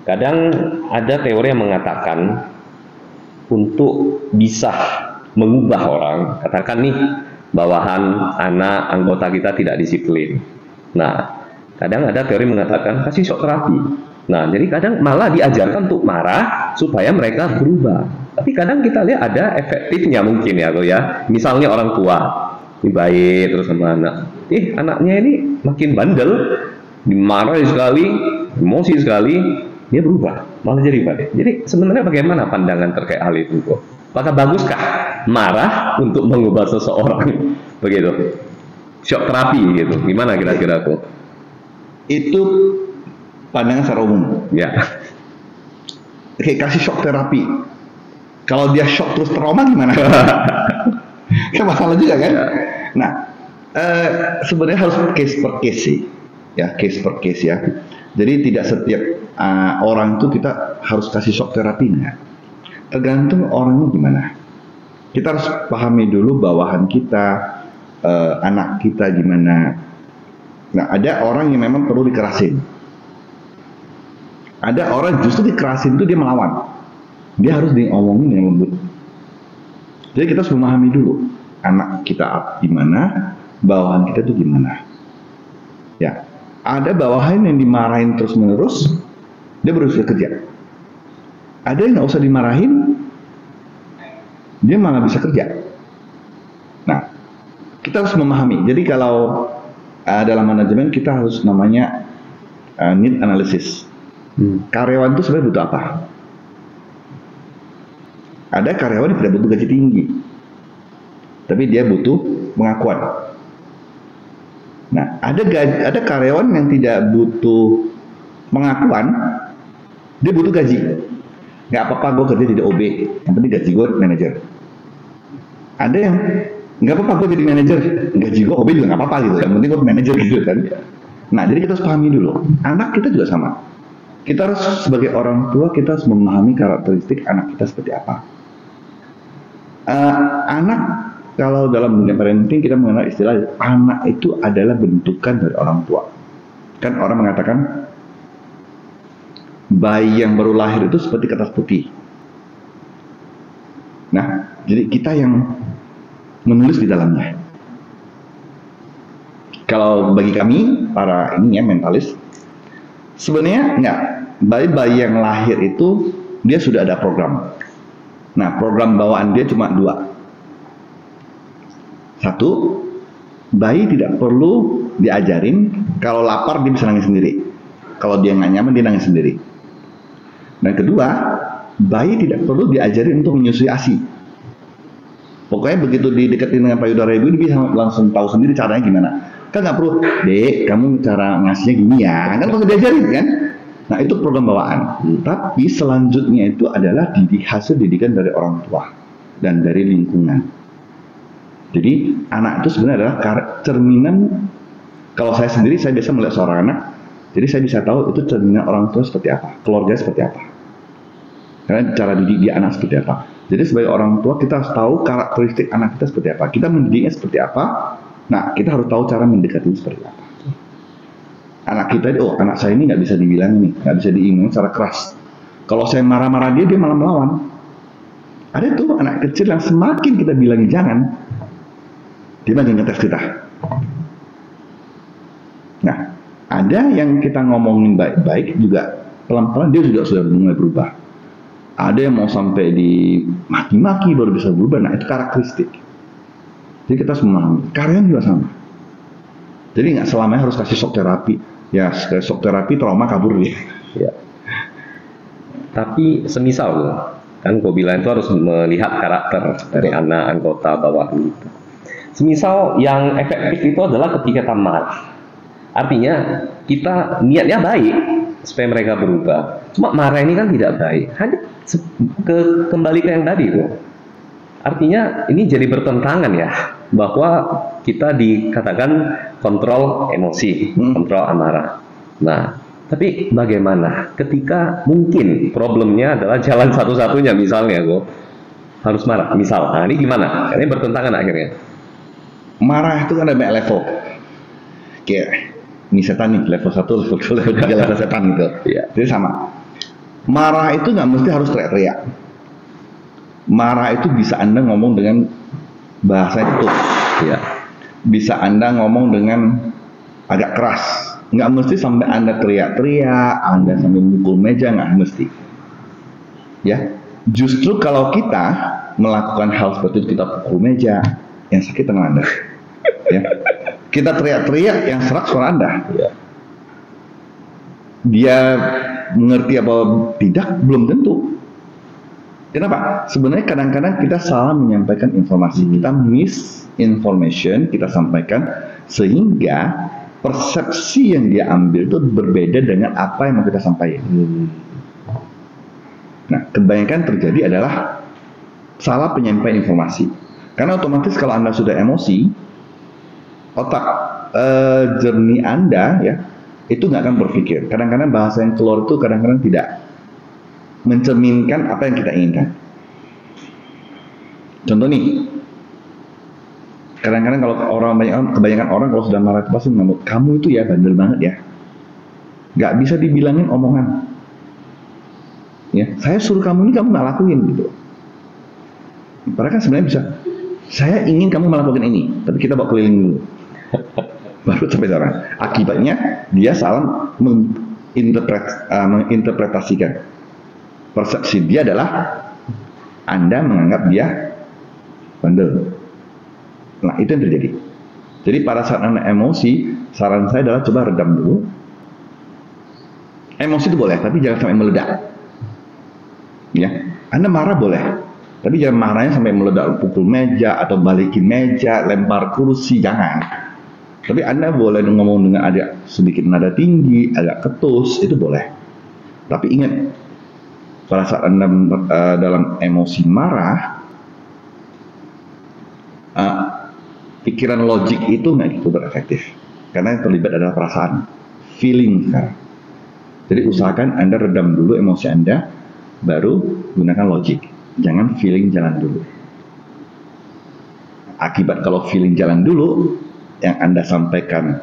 Kadang ada teori yang mengatakan untuk bisa mengubah orang, katakan nih bawahan anak anggota kita tidak disiplin. Nah, kadang ada teori mengatakan kasih shock terapi. Nah, jadi kadang malah diajarkan untuk marah supaya mereka berubah. Tapi kadang kita lihat ada efektifnya mungkin ya, kok ya. Misalnya orang tua ini baik terus sama anak, anaknya ini makin bandel, dimarahi sekali, emosi sekali, dia berubah, malah jadi baik. Jadi sebenarnya bagaimana pandangan terkait hal itu kok? Apakah baguskah marah untuk mengubah seseorang? Begitu. Shock terapi gitu. Gimana kira-kira kok? Itu pandangan secara umum. Ya. Oke, kasih shock terapi. Kalau dia shock terus trauma gimana? Kan masalah juga kan? Ya. Nah, sebenarnya harus case per case sih. Ya, case per case ya. Jadi tidak setiap orang itu kita harus kasih shock terapi nggak? Tergantung orangnya gimana. Kita harus pahami dulu bawahan kita, anak kita gimana. Nah, ada orang yang memang perlu dikerasin. Ada orang justru dikerasin itu dia melawan. Dia harus diomongin dengan lembut. Jadi kita harus memahami dulu anak kita gimana, bawahan kita itu gimana. Ya, ada bawahan yang dimarahin terus menerus, dia berusaha kerja. Ada yang nggak usah dimarahin, dia malah bisa kerja. Nah, kita harus memahami. Jadi kalau dalam manajemen kita harus namanya need analysis. Karyawan itu sebenarnya butuh apa? Ada karyawan yang tidak butuh gaji tinggi, tapi dia butuh pengakuan. Nah, ada karyawan yang tidak butuh pengakuan, dia butuh gaji. Nggak apa-apa gue kerja jadi OB, yang penting gaji gue manajer. Ada yang nggak apa-apa gue jadi manajer, gaji gue OB juga nggak apa-apa gitu, yang penting gue manajer gitu kan. Nah, jadi kita harus pahami dulu. Anak kita juga sama. Kita harus sebagai orang tua kita harus memahami karakteristik anak kita seperti apa. Anak kalau dalam dunia parenting kita mengenal istilah anak itu adalah bentukan dari orang tua. Kan orang mengatakan bayi yang baru lahir itu seperti kertas putih. Nah, jadi kita yang menulis di dalamnya. Kalau bagi kami para mentalis, sebenarnya enggak. Bayi-bayi yang lahir itu dia sudah ada program. Nah, program bawaan dia cuma 2. 1, bayi tidak perlu diajarin kalau lapar dia bisa nangis sendiri. Kalau dia nggak nyaman dia nangis sendiri. Dan kedua, bayi tidak perlu diajarin untuk menyusui ASI. Pokoknya begitu dideketin dengan payudara ibu, dia bisa langsung tahu sendiri caranya gimana. Kan nggak perlu, dek, kamu cara ngasihnya gini ya, kan langsung diajarin kan. Nah, itu program bawaan. Tapi selanjutnya itu adalah hasil didikan dari orang tua dan dari lingkungan. Jadi anak itu sebenarnya adalah cerminan. Kalau saya sendiri, saya biasa melihat seorang anak, jadi saya bisa tahu itu cerminan orang tua seperti apa, keluarga seperti apa, karena cara didik dia anak seperti apa. Jadi sebagai orang tua kita harus tahu karakteristik anak kita seperti apa, kita mendidiknya seperti apa. Nah, kita harus tahu cara mendekatinya seperti apa. Anak kita, anak saya ini nggak bisa dibilang ini, nggak bisa diingin secara keras. Kalau saya marah-marah dia malah melawan. Ada tuh anak kecil yang semakin kita bilang jangan, dia makin ngetes kita. Nah, ada yang kita ngomongin baik-baik juga pelan-pelan dia juga sudah mulai berubah. Ada yang mau sampai di maki-maki baru bisa berubah. Nah, itu karakteristik. Jadi kita harus memahami. Karyawan juga sama. Jadi nggak selamanya harus kasih shock terapi. Ya, shock terapi trauma kabur dia. Ya. Tapi semisal kan kau bilang itu harus melihat karakter dari anak anggota bawahan itu. Semisal yang efektif itu adalah ketika kita marah. Artinya kita niatnya baik supaya mereka berubah. Cuma marah ini kan tidak baik. Hanya kembali ke yang tadi itu. Artinya ini jadi bertentangan ya, bahwa kita dikatakan kontrol emosi, kontrol amarah. Nah, tapi bagaimana ketika mungkin problemnya adalah jalan satu-satunya, misalnya gue harus marah, misal. Nah, ini gimana? Ini bertentangan akhirnya. Marah itu kan ada banyak level. Kayak ini setan nih, level 1, level 2, level 3, level setan gitu. Iya. Jadi sama. Marah itu nggak mesti harus teriak-teriak. Marah itu bisa Anda ngomong dengan bahasa itu. Ya. Bisa Anda ngomong dengan agak keras. Nggak mesti sampai Anda teriak-teriak, Anda sambil mukul meja, nggak mesti. Ya. Justru kalau kita melakukan hal seperti itu, kita pukul meja, yang sakit tangan Anda. Ya. Kita teriak-teriak, yang serak suara Anda. Ya. Dia mengerti apa tidak, belum tentu. Kenapa? Sebenarnya kadang-kadang kita salah menyampaikan informasi. Kita misinformation, kita sampaikan, sehingga persepsi yang dia ambil itu berbeda dengan apa yang mau kita sampaikan. Nah, kebanyakan terjadi adalah salah penyampaian informasi. Karena otomatis kalau Anda sudah emosi, otak jernih Anda ya itu nggak akan berpikir. Kadang-kadang bahasa yang keluar itu kadang-kadang tidak mencerminkan apa yang kita inginkan. Contoh nih, kadang-kadang kalau kebanyakan orang kalau sudah marah itu pasti ngomong, kamu itu ya bandel banget ya, nggak bisa dibilangin omongan. Ya, saya suruh kamu ini kamu nggak lakuin gitu. Padahal kan sebenarnya bisa. Saya ingin kamu melakukan ini, tapi kita bawa keliling dulu. Baru sampai sana. Akibatnya dia salah menginterpretasikan. Persepsi dia adalah Anda menganggap dia bandel. Nah, itu yang terjadi. Jadi pada saat Anda emosi, saran saya adalah coba redam dulu. Emosi itu boleh, tapi jangan sampai meledak. Ya, Anda marah boleh, tapi jangan marahnya sampai meledak, pukul meja atau balikin meja, lempar kursi, jangan. Tapi Anda boleh ngomong dengan agak sedikit nada tinggi, agak ketus, itu boleh. Tapi ingat, pada saat Anda dalam emosi marah, pikiran logik itu nggak gitu berefektif. Karena yang terlibat adalah perasaan, feeling sekarang. Jadi usahakan Anda redam dulu emosi Anda, baru gunakan logik. Jangan feeling jalan dulu. Akibat kalau feeling jalan dulu, yang Anda sampaikan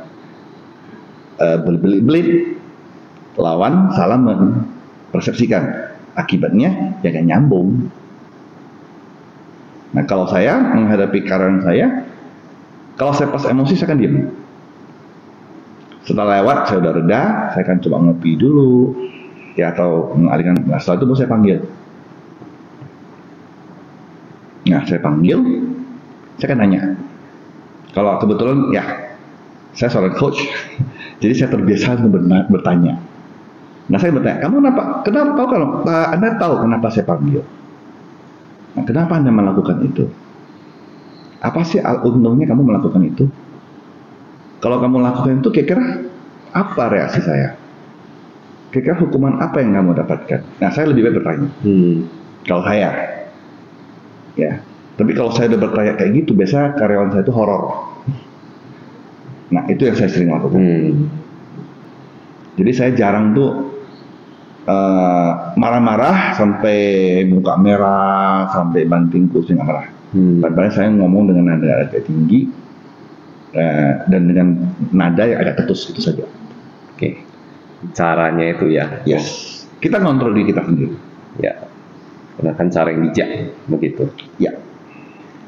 berbelit-belit, lawan salah mempersepsikan. Akibatnya ya gak nyambung. Nah, kalau saya menghadapi karyawan saya, kalau saya pas emosi saya akan diam. Setelah lewat saya udah reda, saya akan coba ngopi dulu, ya, atau mengalihkan. Nah, setelah itu baru saya panggil. Nah, saya panggil, saya akan nanya. Kalau kebetulan, ya, saya seorang coach, jadi saya terbiasa bertanya. Nah, saya bertanya, kamu kenapa kalau Anda tahu kenapa saya panggil? Nah, kenapa Anda melakukan itu? Apa sih untungnya kamu melakukan itu? Kalau kamu lakukan itu, kira-kira apa reaksi saya? Kira-kira hukuman apa yang kamu dapatkan? Nah, saya lebih baik bertanya. Kalau saya, ya. Tapi kalau saya udah bertanya kayak gitu, biasa karyawan saya itu horor. Nah, itu yang saya sering lakukan. Jadi saya jarang tuh marah-marah sampai muka merah, sampai banting kursi nggak marah. Padahal saya ngomong dengan nada agak tinggi dan dengan nada yang agak ketus, itu saja. Oke. Caranya itu ya. Yes. Kita ngontrol diri kita sendiri. Ya. Gunakan cara yang bijak, begitu. Ya.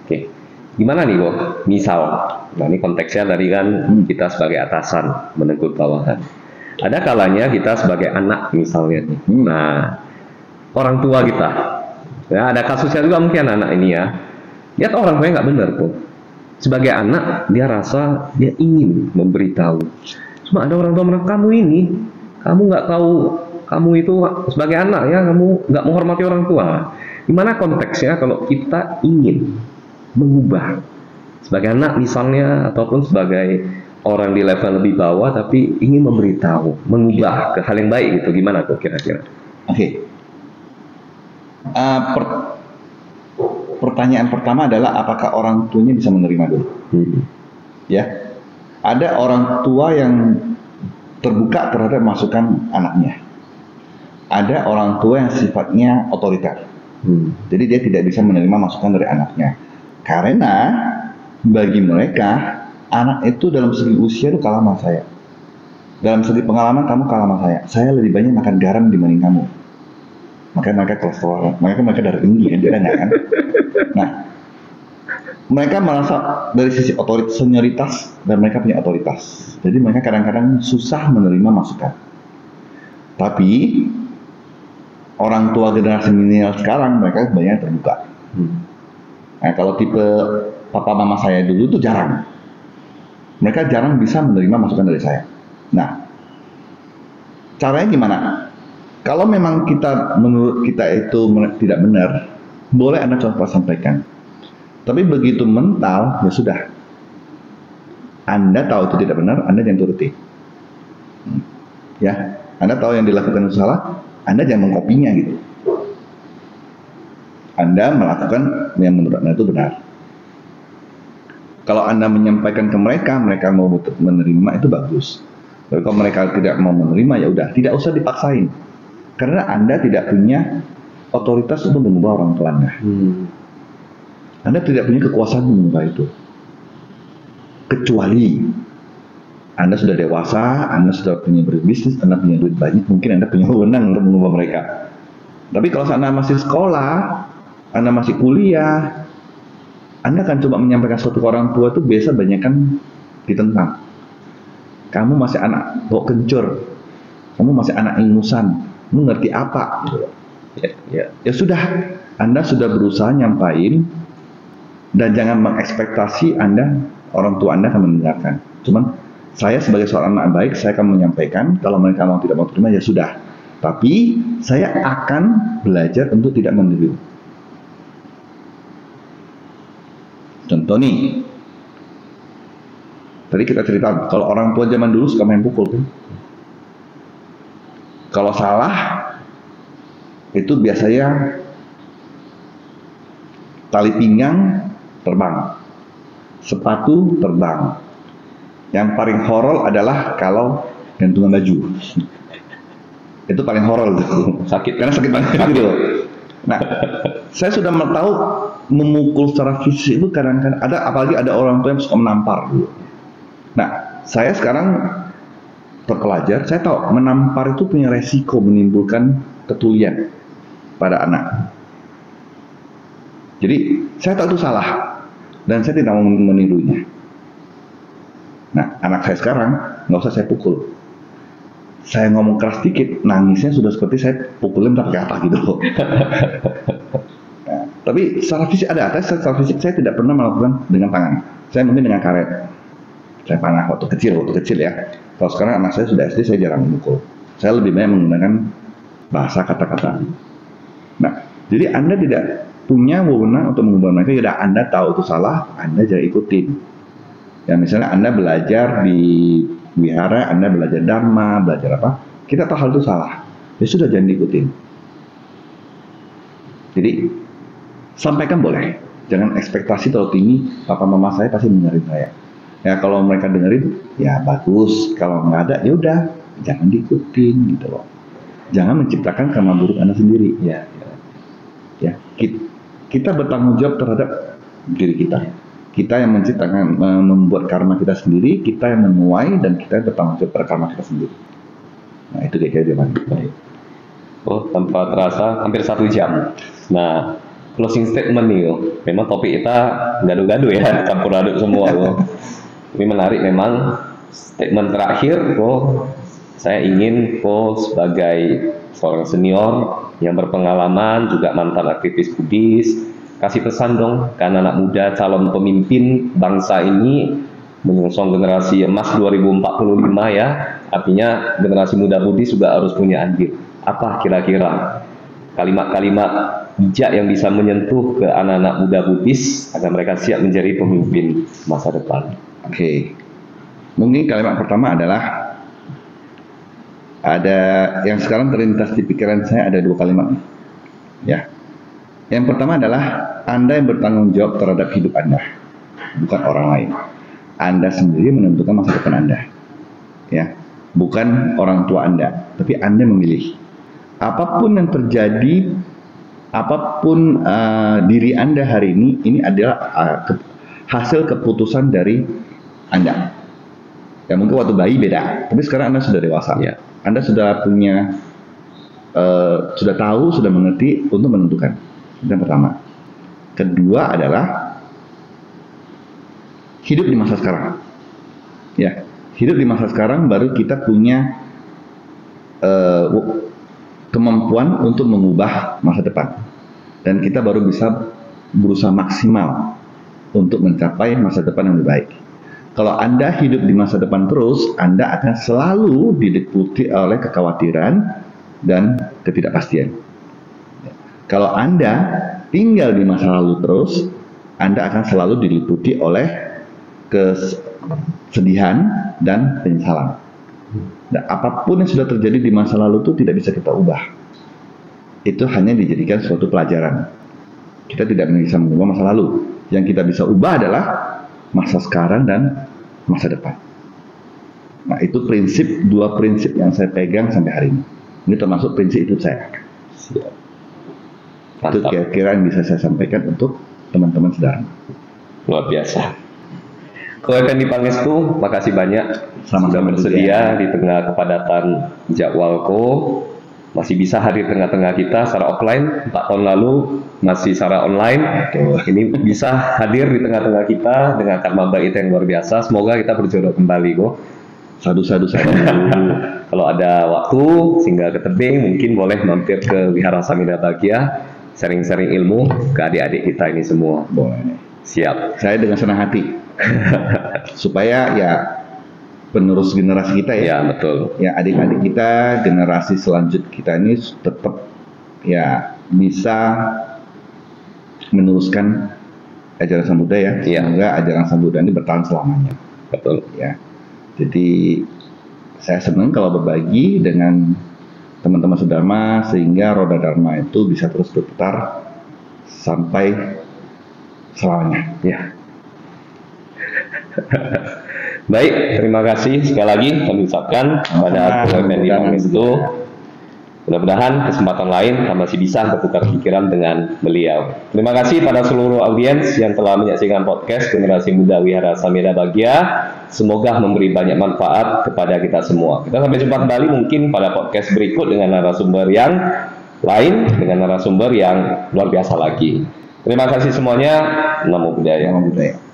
Oke, gimana nih, Bo? Misal, nah ini konteksnya tadi kan kita sebagai atasan menegur bawahan. Ada kalanya kita sebagai anak misalnya. Nah, orang tua kita, ya ada kasusnya juga mungkin anak ini ya. Lihat orang tuanya nggak benar, Bo. Sebagai anak dia rasa dia ingin memberitahu. Cuma ada orang tua mereka, kamu ini, kamu nggak tahu, kamu itu sebagai anak ya, kamu nggak menghormati orang tua. Gimana konteksnya kalau kita ingin mengubah sebagai anak misalnya, ataupun sebagai orang di level lebih bawah tapi ingin memberitahu, mengubah ke hal yang baik gitu, gimana tuh kira-kira? Oke. Pertanyaan pertama adalah apakah orang tuanya bisa menerima dulu? Ya, ada orang tua yang terbuka terhadap masukan anaknya. Ada orang tua yang sifatnya otoriter. Jadi dia tidak bisa menerima masukan dari anaknya. Karena bagi mereka, anak itu dalam segi usia itu kalah sama saya. Dalam segi pengalaman kamu kalah sama saya. Saya lebih banyak makan garam dibanding kamu. Makanya mereka kolesterol, makanya mereka darah tinggi kan, kan? Nah, mereka merasa dari sisi otoritas, senioritas, dan mereka punya otoritas. Jadi mereka kadang-kadang susah menerima masukan. Tapi orang tua generasi milenial sekarang mereka banyak terbuka. Nah, kalau tipe papa mama saya dulu itu jarang. Mereka jarang bisa menerima masukan dari saya. Nah, caranya gimana? Kalau memang menurut kita itu tidak benar, boleh Anda coba sampaikan. Tapi begitu mental, ya sudah. Anda tahu itu tidak benar, Anda jangan turuti. Ya, Anda tahu yang dilakukan itu salah, Anda jangan mengkopinya gitu. Anda melakukan yang menurut Anda itu benar. Kalau Anda menyampaikan ke mereka, mereka mau menerima, itu bagus. Tapi kalau mereka tidak mau menerima, ya udah, tidak usah dipaksain. Karena Anda tidak punya otoritas untuk mengubah orang tua Anda. Anda tidak punya kekuasaan mengubah itu. Kecuali Anda sudah dewasa, Anda sudah punya berbisnis, Anda punya duit banyak, mungkin Anda punya wewenang untuk mengubah mereka. Tapi kalau Anda masih sekolah, Anda masih kuliah, Anda akan coba menyampaikan sesuatu ke orang tua itu biasa banyak kan ditentang. Kamu masih anak bawa kencur, kamu masih anak ingusan, kamu ngerti apa? Ya sudah, Anda sudah berusaha nyampain, dan jangan mengekspektasi orang tua Anda akan mendengarkan. Cuman saya sebagai seorang anak baik, saya akan menyampaikan. Kalau mereka tidak mau terima, ya sudah. Tapi saya akan belajar untuk tidak meniru. Contoh nih, tadi kita cerita, kalau orang tua zaman dulu suka main pukul kan? Kalau salah, itu biasanya tali pinggang terbang, sepatu terbang. Yang paling horor adalah kalau gantungan baju. Itu paling horor tuh. Sakit. Karena sakit banget gitu. Nah, saya sudah tahu memukul secara fisik itu kadang-kadang ada, apalagi ada orang tua yang suka menampar. Nah, saya sekarang terpelajar, saya tahu menampar itu punya resiko menimbulkan ketulian pada anak. Jadi, saya tahu itu salah dan saya tidak mau menirunya. Nah, anak saya sekarang nggak usah saya pukul. Saya ngomong keras dikit, nangisnya sudah seperti saya pukulin pakai apa gitu. Nah, tapi secara fisik ada, tapi secara fisik saya tidak pernah melakukan dengan tangan. Saya mungkin dengan karet. Saya panah waktu kecil ya. Kalau sekarang anak saya sudah SD, saya jarang memukul. Saya lebih banyak menggunakan bahasa kata-kata. Nah, jadi Anda tidak punya wewenang untuk mengubah mereka. Ya, Anda tahu itu salah, Anda jangan ikutin. Ya, misalnya Anda belajar di wihara, Anda belajar dharma, belajar apa? Kita tahu hal itu salah. Ya sudah, jangan diikutin. Jadi sampaikan boleh. Jangan ekspektasi terlalu tinggi. Papa mama saya pasti dengerin saya. Ya kalau mereka dengerin, ya bagus. Kalau nggak ada, ya udah, jangan diikutin gitu loh. Jangan menciptakan karma buruk Anda sendiri. Ya. Kita bertanggung jawab terhadap diri kita. Kita yang menciptakan, membuat karma kita sendiri, kita yang menuai, dan kita yang bertanggung jawab terhadap karma kita sendiri. Nah itu dia jawaban. Oh, tanpa terasa hampir 1 jam. Nah, closing statement nih, memang topik kita gaduh-gaduh ya, campur aduk semua. Ini menarik memang. Statement terakhir, saya ingin sebagai seorang senior yang berpengalaman, juga mantan aktivis Buddhis, kasih pesan dong ke anak muda calon pemimpin bangsa ini menyongsong generasi emas 2045 ya. Artinya generasi muda Buddhis juga harus punya andil. Apa kira-kira kalimat-kalimat bijak yang bisa menyentuh ke anak-anak muda Buddhis agar mereka siap menjadi pemimpin masa depan? Oke. Mungkin kalimat pertama adalah, ada yang sekarang terlintas di pikiran saya, ada 2 kalimat. Ya. Yang pertama adalah Anda yang bertanggung jawab terhadap hidup Anda, bukan orang lain. Anda sendiri menentukan masa depan Anda, ya, bukan orang tua Anda, tapi Anda memilih. Apapun yang terjadi, apapun diri Anda hari ini adalah hasil keputusan dari Anda. Ya mungkin waktu bayi beda, tapi sekarang Anda sudah dewasa. Ya. Anda sudah punya, sudah tahu, sudah mengerti untuk menentukan. Yang pertama. Kedua adalah hidup di masa sekarang. Ya, hidup di masa sekarang baru kita punya kemampuan untuk mengubah masa depan. Dan kita baru bisa berusaha maksimal untuk mencapai masa depan yang lebih baik. Kalau Anda hidup di masa depan terus, Anda akan selalu diliputi oleh kekhawatiran dan ketidakpastian. Kalau Anda tinggal di masa lalu terus, Anda akan selalu diliputi oleh kesedihan dan penyesalan. Dan apapun yang sudah terjadi di masa lalu itu tidak bisa kita ubah. Itu hanya dijadikan suatu pelajaran. Kita tidak bisa mengubah masa lalu. Yang kita bisa ubah adalah masa sekarang dan masa depan. Nah, itu dua prinsip yang saya pegang sampai hari ini. Ini termasuk prinsip hidup saya. Siap. Itu Mantap. kira-kira yang bisa saya sampaikan untuk teman-teman Sedharma. Luar biasa. Ko Effendi Pangestu, makasih banyak Sama-sama sudah bersedia juga. di tengah kepadatan jadwalku. Masih bisa hadir tengah-tengah kita secara offline. 4 tahun lalu masih secara online. Ini bisa hadir di tengah-tengah kita dengan karma baik yang luar biasa. Semoga kita berjodoh kembali, Ko. Sadu. Kalau ada waktu singgah ke tebing, mungkin boleh mampir ke Wihara Samira Bahagia, sharing-sharing ilmu ke adik-adik kita ini semua. Boleh. Siap. Saya dengan senang hati. Supaya ya penerus generasi kita ya. Ya, betul. Ya, adik-adik kita, generasi selanjut kita ini tetap ya bisa meneruskan ajaran Sang Buddha ya. Iya. Semoga ajaran Sang Buddha ini bertahan selamanya. Betul. Ya. Jadi saya senang kalau berbagi dengan teman-teman Sedharma sehingga roda Dharma itu bisa terus berputar sampai selamanya. Ya. Baik, terima kasih sekali lagi kami ucapkan kepada Ko Effendi Pangestu. Mudah-mudahan kesempatan lain kita masih bisa bertukar pikiran dengan beliau. Terima kasih pada seluruh audiens yang telah menyaksikan podcast Generasi Muda Wihara Samira Bahagia. Semoga memberi banyak manfaat kepada kita semua. Kita sampai jumpa kembali mungkin pada podcast berikut dengan narasumber yang lain, dengan narasumber yang luar biasa lagi. Terima kasih semuanya. Namo Buddhaya. Namo Buddhaya.